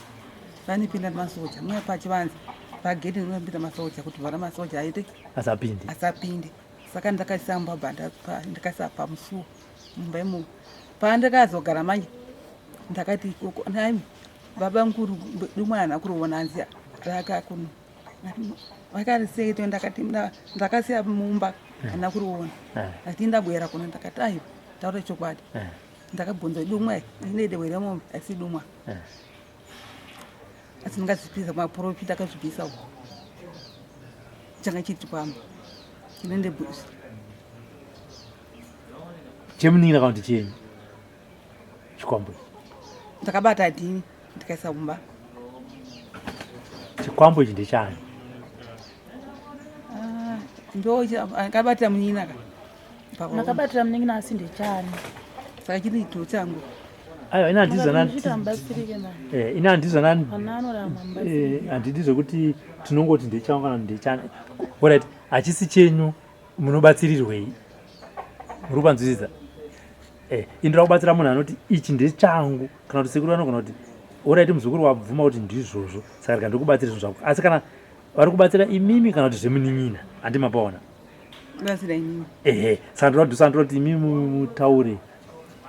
vanipinda masoja mwa pachivanze pagedhi ndinopinda masoja kuti vana masoja aite asapinde saka ndakasamba bhanda ndakasa pamusuwo mumba imo pandikazogara manje ndakati nai baba nkuru dumwa ana kuroona anzi raka kuno vakati seito ndakati ndakasiya mumba ana kuroona ati ndabwera kuno ndakati aiwa taura chokwadi ndakabvunza dumwa ine dehwe remombe asi dumwa asi ndingazvipisa maprofita akazvipisa uko changa chiti kwamba chinende bhuzi
chemunin'ina kana kuti chenyu chikwambo
ndakabata dini ndikaisa kumba.
Chikwambo ichi ndechani?
Ndo akabatira munyina ka.
Makabatira munyina asi ndechani.
Saka chiri chito changu.
Ayo ina ndizo nani? Ina ndizo nani? Andidizo kuti tinongoti ndechanga kana ndechani. Alright, achisi chenyu munobatsirirwei? Muri kupanzwisisa? Indira kubatsira munhu anoti ichi ndechangu kana kuti sekuru vanogona kuti alright muzukuru wabvuma kuti ndizvozvo saka rega ndikubatsira zvinhu zvako. Asi kana vari kubatsira imimi kana kuti zvemunin'ina handimapaona.
Batsira imimi.
Saka ndinodhusa ndinoti imimi mutaure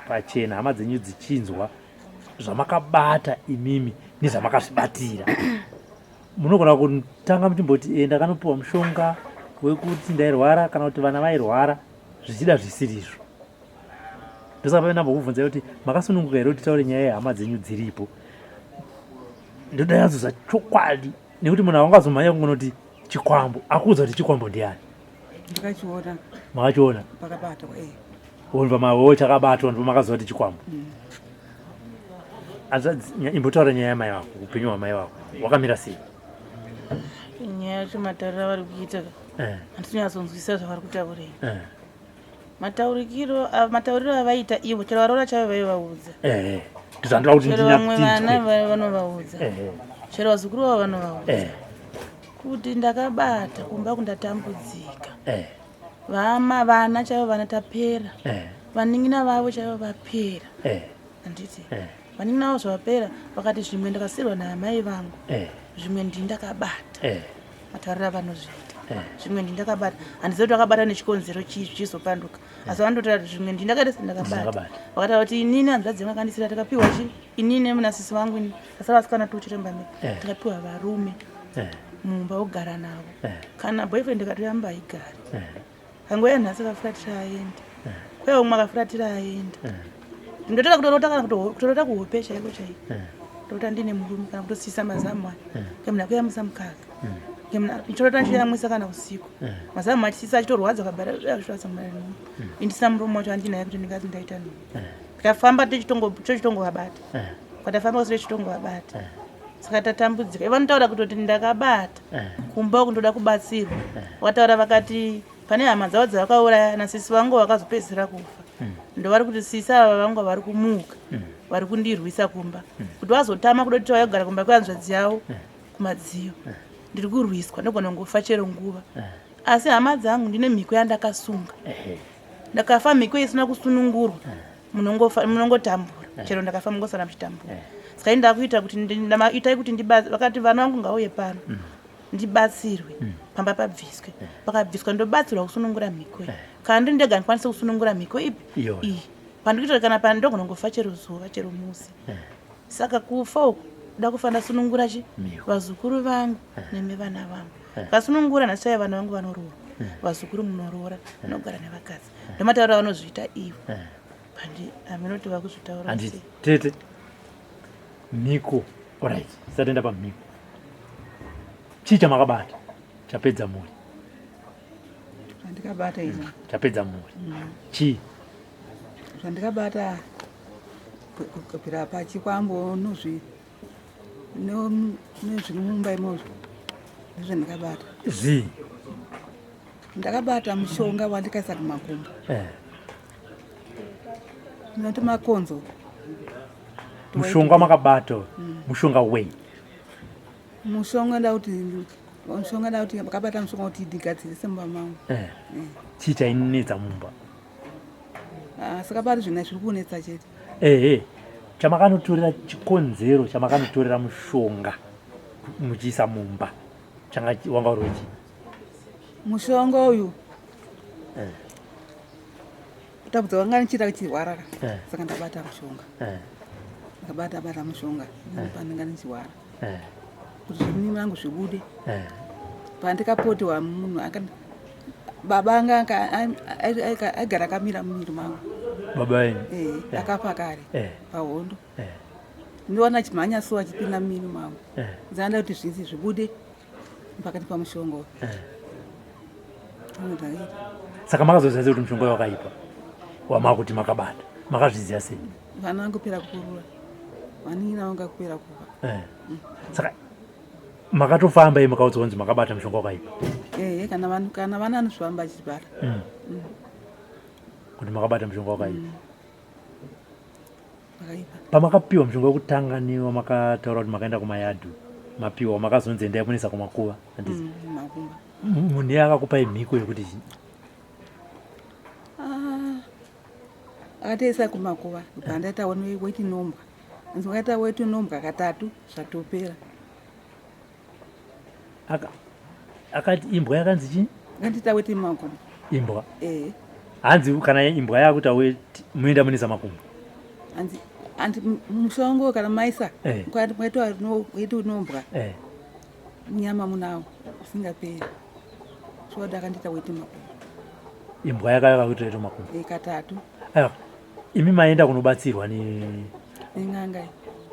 pachena hama dzenyu dzichinzwa zvamakabata imimi nezvamakazvibatira. Munogona kutanga muchimboti ndakanopiwa mushonga wekuti ndairwara kana kuti vana vairwara zvichida zvisirizvo. Ndosaka pamene kuti makasununguka here kuti taure nyaya yehama dzenyu dziripo. Ndoda yazozva chokwadi nekuti munhu awangazomhanya kungonoti chikwambo. Akuudza kuti chikwambo ndiani?
Ndakachiona.
Makachiona?
Pakabatwa
Ndipamawewo chakabatwa ndipamakaziva kuti chikwambo. Imbotaura nyaya yamai vako, upenyu hwamai vako wakamira sei?
Nyaya yacho matariro avari kuita handinyatsonzwisisa zvavari kutaurei. Matauriro avaita ivo chero varoora chaivo vaivaudza. Chero vamwe vana vanovaudza. Chero vazukuru vavo vanovaudza kuti ndakabata kumba kundatambudzika. Vana chaivo vanatapera. Vanin'ina vavo chaivo vapera. Handiti vanin'ina vavo zvavapera vakati zvimwe ndakasirwa naamai vangu zvimwe ndindakabata. Matauriro avanozviita zvimwe ndindakabata. Handizivi kuti vakabata nechikonzero chizvi chizopanduka. Asi vandotaura kuti zvimwe ndindakati sendakabata. Vakataura kuti inini hanzvadzi makandisira takapiwa chi inini munasisi vangu ini asa vasikana tochiremba mimi takapiwa varume mumba ogara navo. Kana boyfriend akatoyamba aigara. Kangoya nhasi akafuratira aende. Kwaiva umwe akafuratira aende. Ndotaka kutorota kuhope chaiko chaiko. Tota ndine murume kana kutosisa mazamu aya. Kemuna kuyamwisa mukaka. Nchorota nchiyamwisa kana usiku. Mazamu achisisa achitorwadza kabara zvazvasa mwana. Indisina murume wacho andinaye kuti ndingazi ndaita nini. Tikafamba tichitongo wabata. Kwatafamba kusire chitongo wabata. Saka tatambudzika. Ivanotaura kuti ndakabata. Kumba kundoda kubatsirwa. Wataura vakati pane hama dzavo dzavakauraya nasisi vangu vakazopedzisira kufa. Ndovari kuti sisi ava vangu vari kumuka. Vari kundirwisa kumba. Kuti vazotama kuda kuti vayogara kumba kwehanzvadzi yavo kumadziro. Ndiri kurwiswa ndogona kungofa chero nguva. Asi hama dzangu ndine mhiko yandakasunga. Ndakafa mhiko isina kusunungurwa. Munongotambura. Chero ndakafa mungosara muchitambura. Saka ndakuita kuti itai kuti ndibatsirwe vakati vana vangu ngauye pano. Ndibatsirwe pamba pabviswe. Pakabviswa ndobatsirwa kusunungura mhiko. Kana ndiri ndega ndikwanise kusunungura mhiko ipi? Iyi. Pandikuita kana pano ndogona kungofa chero zuva chero musi. Saka kufa uku ndakufa ndasunungura chi vazukuru vangu nemivana vangu. Kasunungura nasai vana vangu vanoroora. Vazukuru munoroora vanogara nevakadzi. Ndomataura vanozviita ivo. Pandi aminoti vakuzvitaura sei?
Tete mhiko. Alright, satenda pamhiko. Chii chamakabata chapedza mhuri?
Zvandikabata izvo
chapedza mhuri chii?
Zvandikabata kubvira pachikwambo nezviri mumba imozvo ndizvandikabata.
Zvii?
Ndakabata mushonga wandikaisa kumakumbo. Ndinoti makonzo.
Mushonga makabata. Mushonga wei?
Mushonga ndauti makabata mushonga kuti ndigadzirise mumba mangu.
Chii chainetsa mumba?
Saka pari zvina zviri kunetsa chete.
Chamakanotorera chikonzero chamakanotorera mushonga muchiisa mumba changa wanga uri wechi?
Mushonga uyu kutambudza wanga nichida kuchirwara saka ndabata mushonga. Ndakabata mushonga pandanga nichirwara kuti zvinini vangu zvibude. Pandikapotiwa munhu baba anga agara akamira mumiro mangu.
Baba yenyu?
Akafa kare pahondo. Ndiona chimhanya suwa chipinda mumiro mangu. Nzanda kuti zvisi zvibude pakati pamushonga uyu.
Saka makazoziva sei kuti mushonga wakaipa wamakuti makabata? Makazviziva sei?
Vana vangu pera kukurura. vanina vangapera kuva.
Saka makatofamba makaudza kunzi makabata mushonga wakaipa.
Kana vana anozvifamba achibara.
Kuti makabata mushonga wakaipa.
Wakaipa.
Pamakapiwa mushonga wekutanga niwa makataura kuti makaenda kumayadhu. Mapiwa makazonzi endai munisa kumakuva.
Makumba.
Munhu akakupai mhiko yekuti
akatoisa kumakuva pandaita weti nombwa. Ndikaita weti nombwa katatu zvatopera.
Akati imbwa yakanzi chii?
Ngandita weti makumba.
Imbwa. Hanzi kana imbwa yakuta weti muenda munisa makumba.
Hanzi mushongo kana maisa. Kwati mwaitwa weti nombwa. Nyama munawo singaperi. Svoda akandita weti makumba.
Imbwa yakaya kuti weti makumba.
Katatu.
Imi maenda kunobatsirwa ni
n'anga.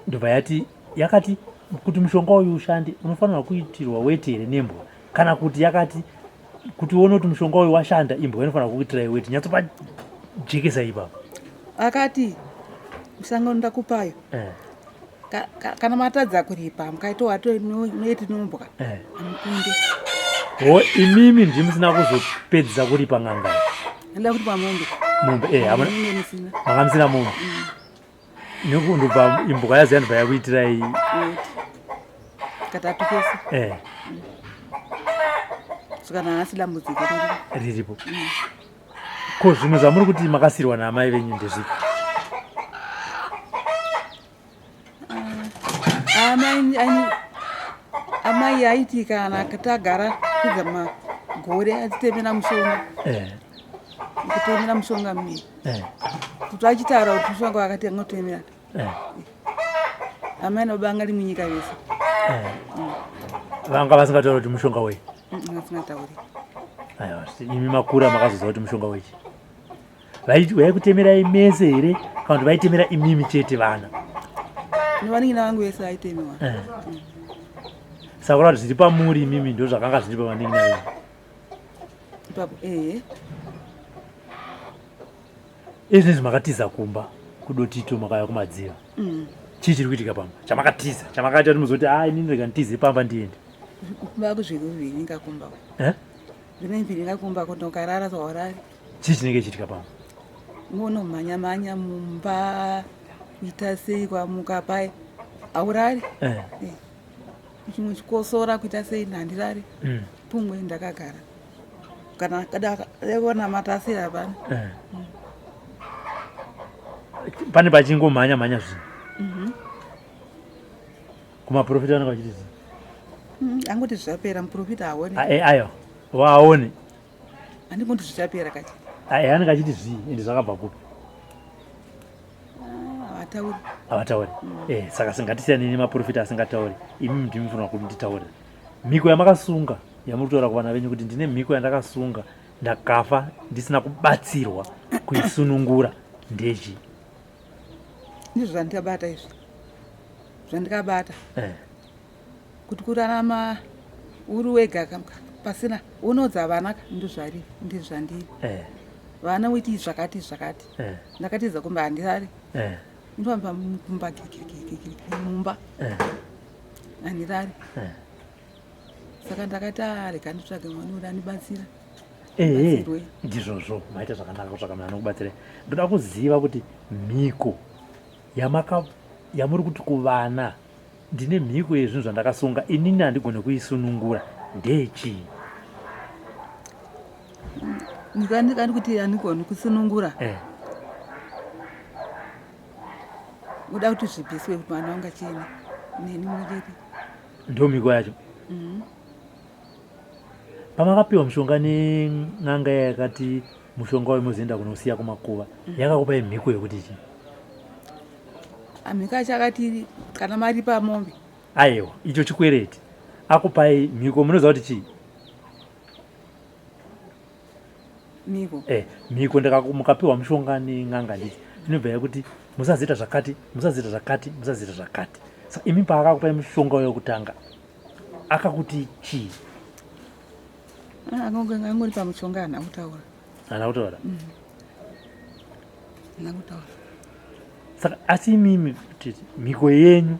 Ndobva yati yakati kuti mushonga uyu ushande unofanira kuitirwa weti here nembwa kana kuti yakati kuti uone kuti mushonga uyu washanda imbwa inofanira kuitira weti nyatsopa jekesa ipapo.
Akati musango ndakupayo. Kana matadza kuripa mukaito wato noiti nombwa.
Amukunde. Imimi ndimusina kuzopedza kuripa ng'anga.
Ndida kuti pamombe.
Mombe makamsina mombe. Ndobva imbwa yaziya ndobva yakuitirai
katatu kese. Saka nhasi dambudziko
riripo. Ko zvimwe zvamuri kuti makasirwa naamai venyu ndezvipi?
Amai aiti kana katagara kudza magore achitemera mushonga. Kutemera mushonga mimi. Kuti achitaura kuti mushonga wakati ngotemera. Amai nobanga munyika yese.
Vanga vasingataura kuti mushonga wei?
Vasingatauri.
Aiwa, imi makura makazoziva kuti mushonga wechi. Vaikutemerai mese here kana kuti vaitemera imimi chete vana?
Vaningina vangu vese vaitemewa.
Saka kuti zviri pamuri imimi ndo zvakanga zviri pavaningina venyu. Izvi makatiza kumba kudotito makaya kumadziva. Chii chiri kuitika pamba? Chamakatiza, chamakaita kuti muzoti inini rega nditize pamba ndiende.
Kumba kuzviviri kumba. Zvine mbiri kumba kuti ukarara zvaurari.
Chii chinenge chiitika pamba?
Ngono manya mumba kuita sei kwamuka pai aurari. Chimwe chikosora kuita sei nhandirari. Pumwe ndakagara. Kana kadakona matasira pana.
Pane pachingomhanya zvino. Kumaprofita vanenge vachiti
angoti zvapera muprofita aone.
Aiwa waone.
Handingoti zvichapera kati.
Anenge achiti zvii ende zvakabva kupi? Havatauri. Saka singatisiyani nemaprofita asingatauri. Imimi ndinofanira kuti nditaure. Mhiko yamakasunga yamuri kutaura kuvana venyu kuti ndine mhiko yandakasunga ndakafa ndisina kubatsirwa kuisunungura ndechii?
Ndizvo zvandikabata izvi. Zvandikabata. Kuti kurarama uri wega pasina unodza vana ndozvari ndizvandiri. Vana uiti zvakati. Ndakatiza kumba handirari. Ndofamba kumba mumba. Handirari. Saka ndakati rega nditsvage mwana uda andibatsira.
Ndizvozvo maita zvakanaka kutsvaka mwana anokubatsirai. Ndoda kuziva kuti mhiko yamuri kuti kuvana ndine mhiko yezvinhu zvandakasunga inini handigone kuisunungura ndechii?
Ndikandi kuti handigone kusunungura. Uda kuti zvibviswe kuti mwana wanga chini neni mudiri.
Ndo mhiko yacho. Pamakapiwa mushonga nen'anga yakati mushonga wemuzoenda kunosiya kumakuva yakakupai mhiko yekuti chii?
Mhiko yacho akati kana mari pamombe.
Aiwa icho chikwereti. Akupai mhiko munoziva kuti chii?
Mhiko.
Mhiko mukapiwa mushonga nen'anga ndichi inobva yakuti musazoita zvakati. Saka imi paakakupai mushonga wekutanga akakuti chii?
Angori pamushonga hana kutaura.
Hana kutaura. Saka asi imimi kuti mhiko yenyu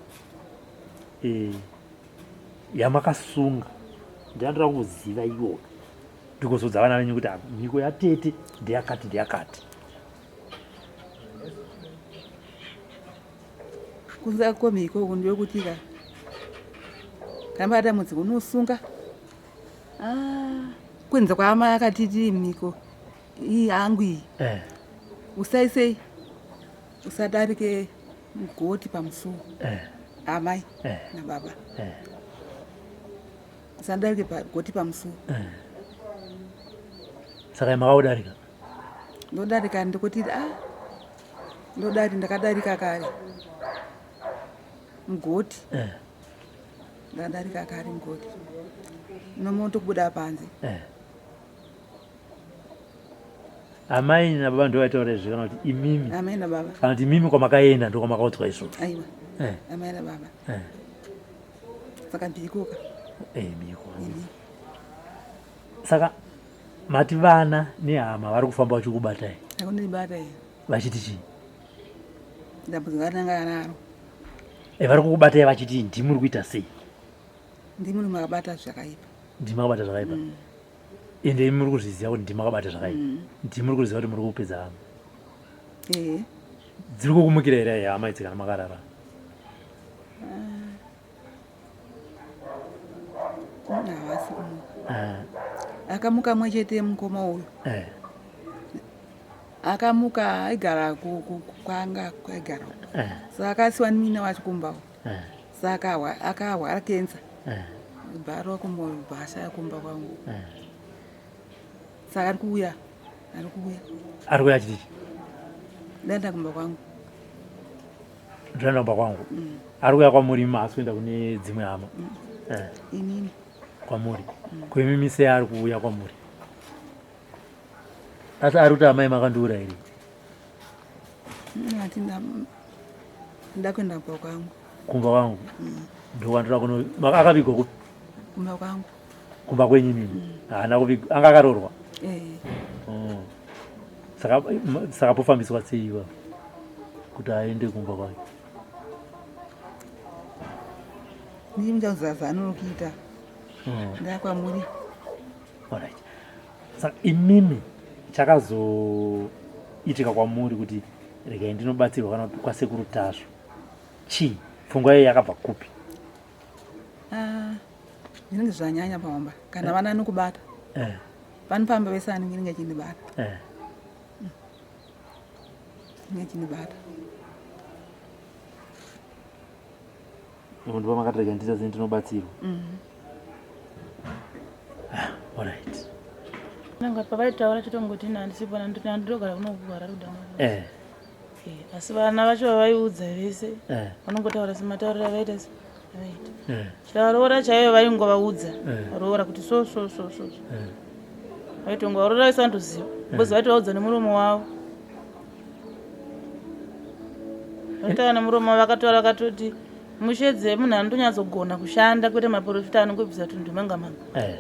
yamakasunga ndinoda kuziva iyoyo ndikuzodza vana venyu kuti mhiko yatete ndeyakati ndeyakati.
kunza kwemhiko uku ndeyekuti kambata mudzi unosunga kwenza kwaamai akatiti mhiko iyi hangu iyi usaisei usadarike mugoti pamusuwo amai nababa usadarike pagoti pamusuwo.
Saka makaudarika?
Ndodarika ndikuti ndakadarika kare mugoti ndadarika kare mugoti nomoto kubuda panze.
Amai nababa ndio vaitaura izvi kana kuti imimi
amai nababa
kana kuti imimi kwamakaenda ndo kwamakaudzwa izvo?
Aiwa amai nababa saka mbikuka
mhiko. Saka mati vana nehama vari kufamba vachikubatai
akunibata iyi
vachiti chii?
ndabvunza vananga anaro
vari kukubatai vachiti ndimi uri kuita sei?
ndimi uri makabata zvakaipa.
Ndimi makabata zvakaipa? Ende imi muri kuzviziva kuti ndimi makabata zvakaipa? Ndimi muri kuziva kuti muri kupedza hama? Dziri kukumukira here hama idzi kana makarara?
Havasi kumuka. Akamuka mwe chete mukoma uyu akamuka aigara kwanga kwaigara saka akasiwa nimina wacho kumbawo saka akawa akenza bharo kumbobhasha yakumba kwangu saka ari kuuya
chitichi
ndaenda kumba kwangu
ndoenda kumba kwangu ari kuuya kwamuri masi kuenda kune dzimwe hama
inini
kwamuri kwemimi sei ari kuuya kwamuri? Asi ari kuti amai makandiura here?
ati ndakuenda kumba kwangu.
Kumba kwangu ndokwandira kuno akavigwa kupi?
Kumba kwangu.
Kumba kwenyu mimi haana kuvigwa, anga akaroorwa? Saka pofambiswa sei iwa kuti aende kumba kwake?
ndii muchazaza anonokuita ndakwamuri.
Alright. Saka imimi chakazoitika kwamuri kuti regai ndinobatsirwa kana kuti kwasekuru Tasvo chii? Pfungwa yeye yakabva kupi?
Zvinenge zvanyanya pamba kana vana nokubata vanofamba vese anenge chindibata nge chindibata
ndiva makatirega ndita sendinobatsirwa. Alright.
Nanga pavaitaura chitongoti handisipo ndinogara kunogara kudhama. Asi vana vacho vavaiudza vese vanongotaura semataurira vaita vaita chavaroora chaivo vaingovaudza varoora kuti so vaitongovaroora vese vandoziva bozi vaitovaudza nemuromo wavo vaitaura nemuromo wavo vakataura vakatoti mushedze munhu anotonyadzogona kushanda kwete maprofita anongobvisa tunhu manga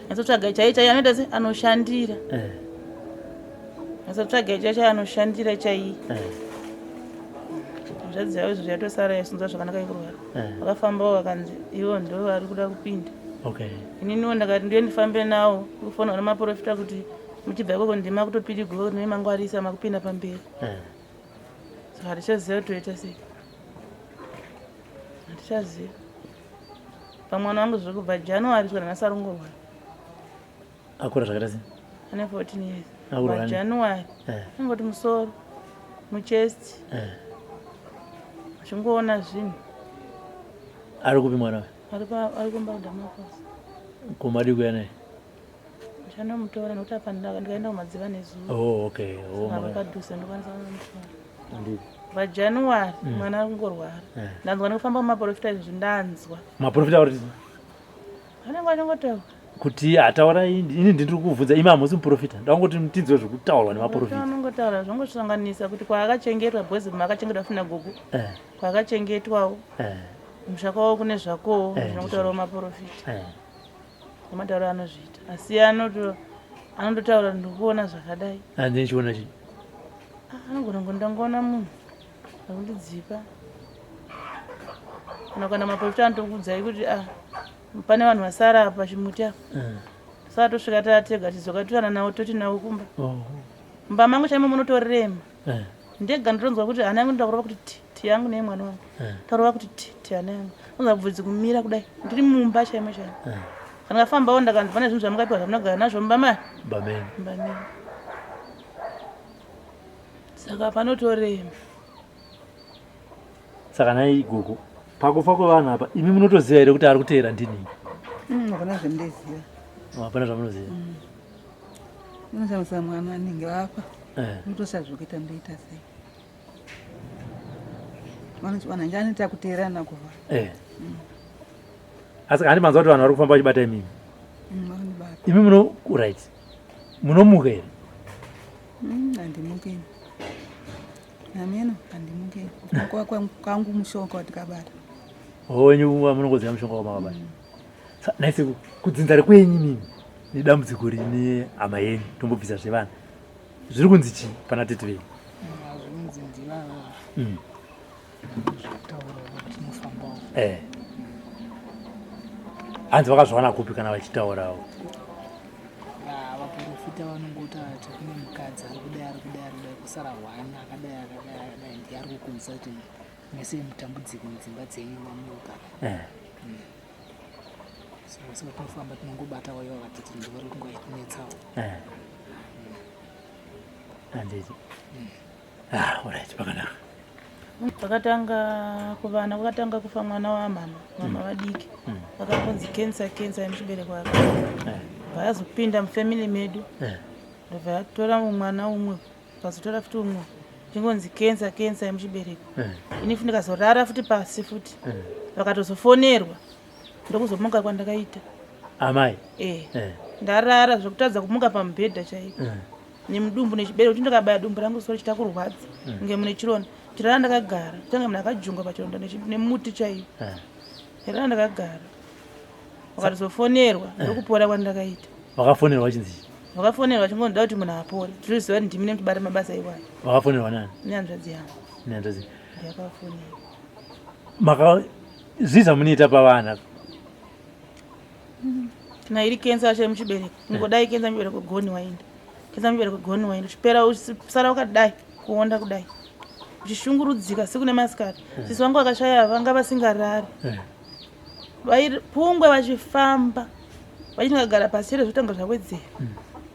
nyatsotsvaga chai anoita se anoshandira nyatsotsvaga chai anoshandira chai zvadziva izvo zvatosara yasunza zvakanaka ikurwara vakafambawo vakanzi ivo ndo vari kuda kupinda. Ininiwo ndakati ndiyo ndifambe nawo kufonwa nemaprofita kuti muchibva ikoko ndima kutopiri goro nemangwarisa makupinda pamberi saka hatichaziva kuti toita sei hatichaziva. Pamwana wangu zviri kubva January kusvika nhasi arongorwara.
Akura zvakaita sei?
Ane 14 years. January angoti musoro muchest achingoona zvinhu.
Ari kupi mwana
ari kumba kudhamakosi
kumadi kuya naye
chanomutora nokuti apa ndikaenda kumadziva nezuva vakadhusa ndokwanisa kunomutora paJanuary mwana ari kungorwara ndanzwa nekufamba kumaprofita izvi ndanzwa
maprofita kuti
anenge achingotaura
kuti ataura ini ndiri kuvhunza imi hamusi muprofita ndangoti tinzwe zvekutaurwa nemaprofita
anongotaura zvongosanganisa kuti kwaakachengetwa bhozi maakachengetwa sinagogo kwaakachengetwawo mushaka wavo kune zvakowo zvinotaurawo maprofita nematauro anozviita asi anondotaura ndikuona zvakadai
handichiona chii
anogona ngondangoona munhu akundidzipa kana maprofita anotokuudzai kuti pane vanhu vasara apa chimuti apa saka tosvika tatega tizokatirana nawo toti nawo kumba mumba mangu chaimo munotorema ndega ndotonzwa kuti ana yangu ndoda kurova kuti ti yangu neye mwana wangu taurova kuti ti ana yangu unza bvudzi kumira kudai ndiri mumba chaimo chaimo kana ngafambawo ndakanzwa nezvinhu zvamungapiwa zvamunogara nazvo mumba mbameni saka panotorema
saka nai gugu pakufa kwevanhu apa imi munotoziva here kuti ari kuteera ndini
hapana zvandiziva
hapana zvamunoziva
unoshamisa mwana anenge vafa unotosazvokuita ndoita sei vanhu anoita kuteerana kuva
asi handi manzwa kuti vanhu vari kufamba vachibata imimi imi muno right munomuka here
handimukeni nameno handimukeni kwangu mushonga watikabata
wenyu munongoziva mushonga wamakabata naise kudzinza rekwenyu mimi nedambudziko rine hama yenyu tombobvisa zvevana zviri kunzi chii pana tete venyu
zvinonzi ndivavo zvakutaurawo kuti tinofambawo
hanzi vakazvaona kupi kana vachitaurawo
vaprofita vanongoti ati kune mukadzi ari kudai kusara hwana akadai ndi ari kukonzesa kuti mese mutambudziko mudzimba dzenyu mamunogara saka tinofamba tinongobatawo ivo vakatiti ndivari kunga itinetsawo
handiti orit pakanaka
vakatanga kuvana kwakatanga kufa mwana wamama vadiki vakanzi kensa yemuchibereko aka vayazopinda mufamily medu ndobva yatora mwana umwe vazotora futi umwe chingonzi kensa yemuchibereko ini futi ndikazorara futi pasi futi vakatozofonerwa ndokuzomuka kwandakaita
amai
ndarara zvokutadza kumuka pamubhedha chaipo nemudumbu nechibereko kuti ndikabaya dumbu rangu soro chitakurwadza nge mune chironda chirara ndakagara change munhu akajungwa pachironda nemuti chaipo irara ndakagara vakatozofonerwa ndokupora kwandakaita
vakafonerwa chinzi
vakafonerwa chingondoda kuti munhu apore tiriziva kuti ndimi nemutibata mabasa iwayo
vakafonerwa nani
nehanzvadzi yangu
ndiyakafonerwa zviza munoita pavana
kana iri kensa yacho yemuchibereko ingodai kensa muchibereko goni wainda kensa muchibereko goni wainda uchipera uchisara wakadai kuonda kudai uchishungurudzika siku nemasikati sisi vangu vakashaya vanga vasingarari pungwe vachifamba vachinogara pasi chero zvotanga zvawedzera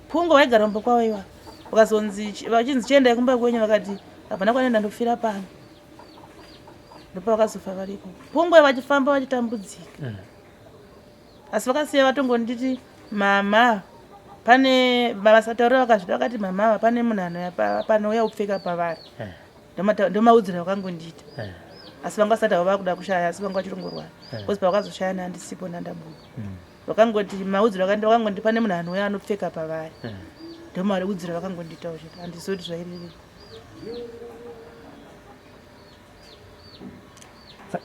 pungwe vaigara mumba kwavo iwa vakazonzi vachinzi chiendai kumba kwenyu vakati hapana kwanoenda ndofira pano ndopa vakazofa varipo pungwe vachifamba vachitambudzika asi vakasiya vatongonditi mama pane vasataura vakazvida vakati mama pane munhu panouya upfeka pavari ndomaudzira vakangondita asi vanga vasati avo vakuda kushaya asi vanga vachitongorwara kozi pavakazoshayana handisipo nandabuka vakangoti maudziro vakangonditi pane munhu anouya anopfeka pavari ndomaudziro vakangonditawo chete handizoti zvairiri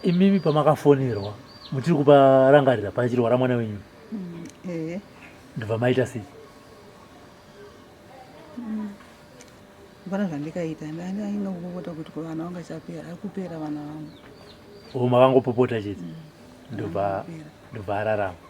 imimi pamakafonerwa muchiri kuparangarira pachirwara mwana wenyu ndobva maita sei
hapana zvandikaita ndainongopota kuti vana vanga chapera ari kupera vana vangu
makangopopota chete ndobva ararama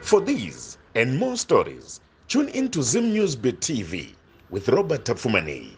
For these and more stories, tune in to Zim News Beat TV with Robert Tafumani.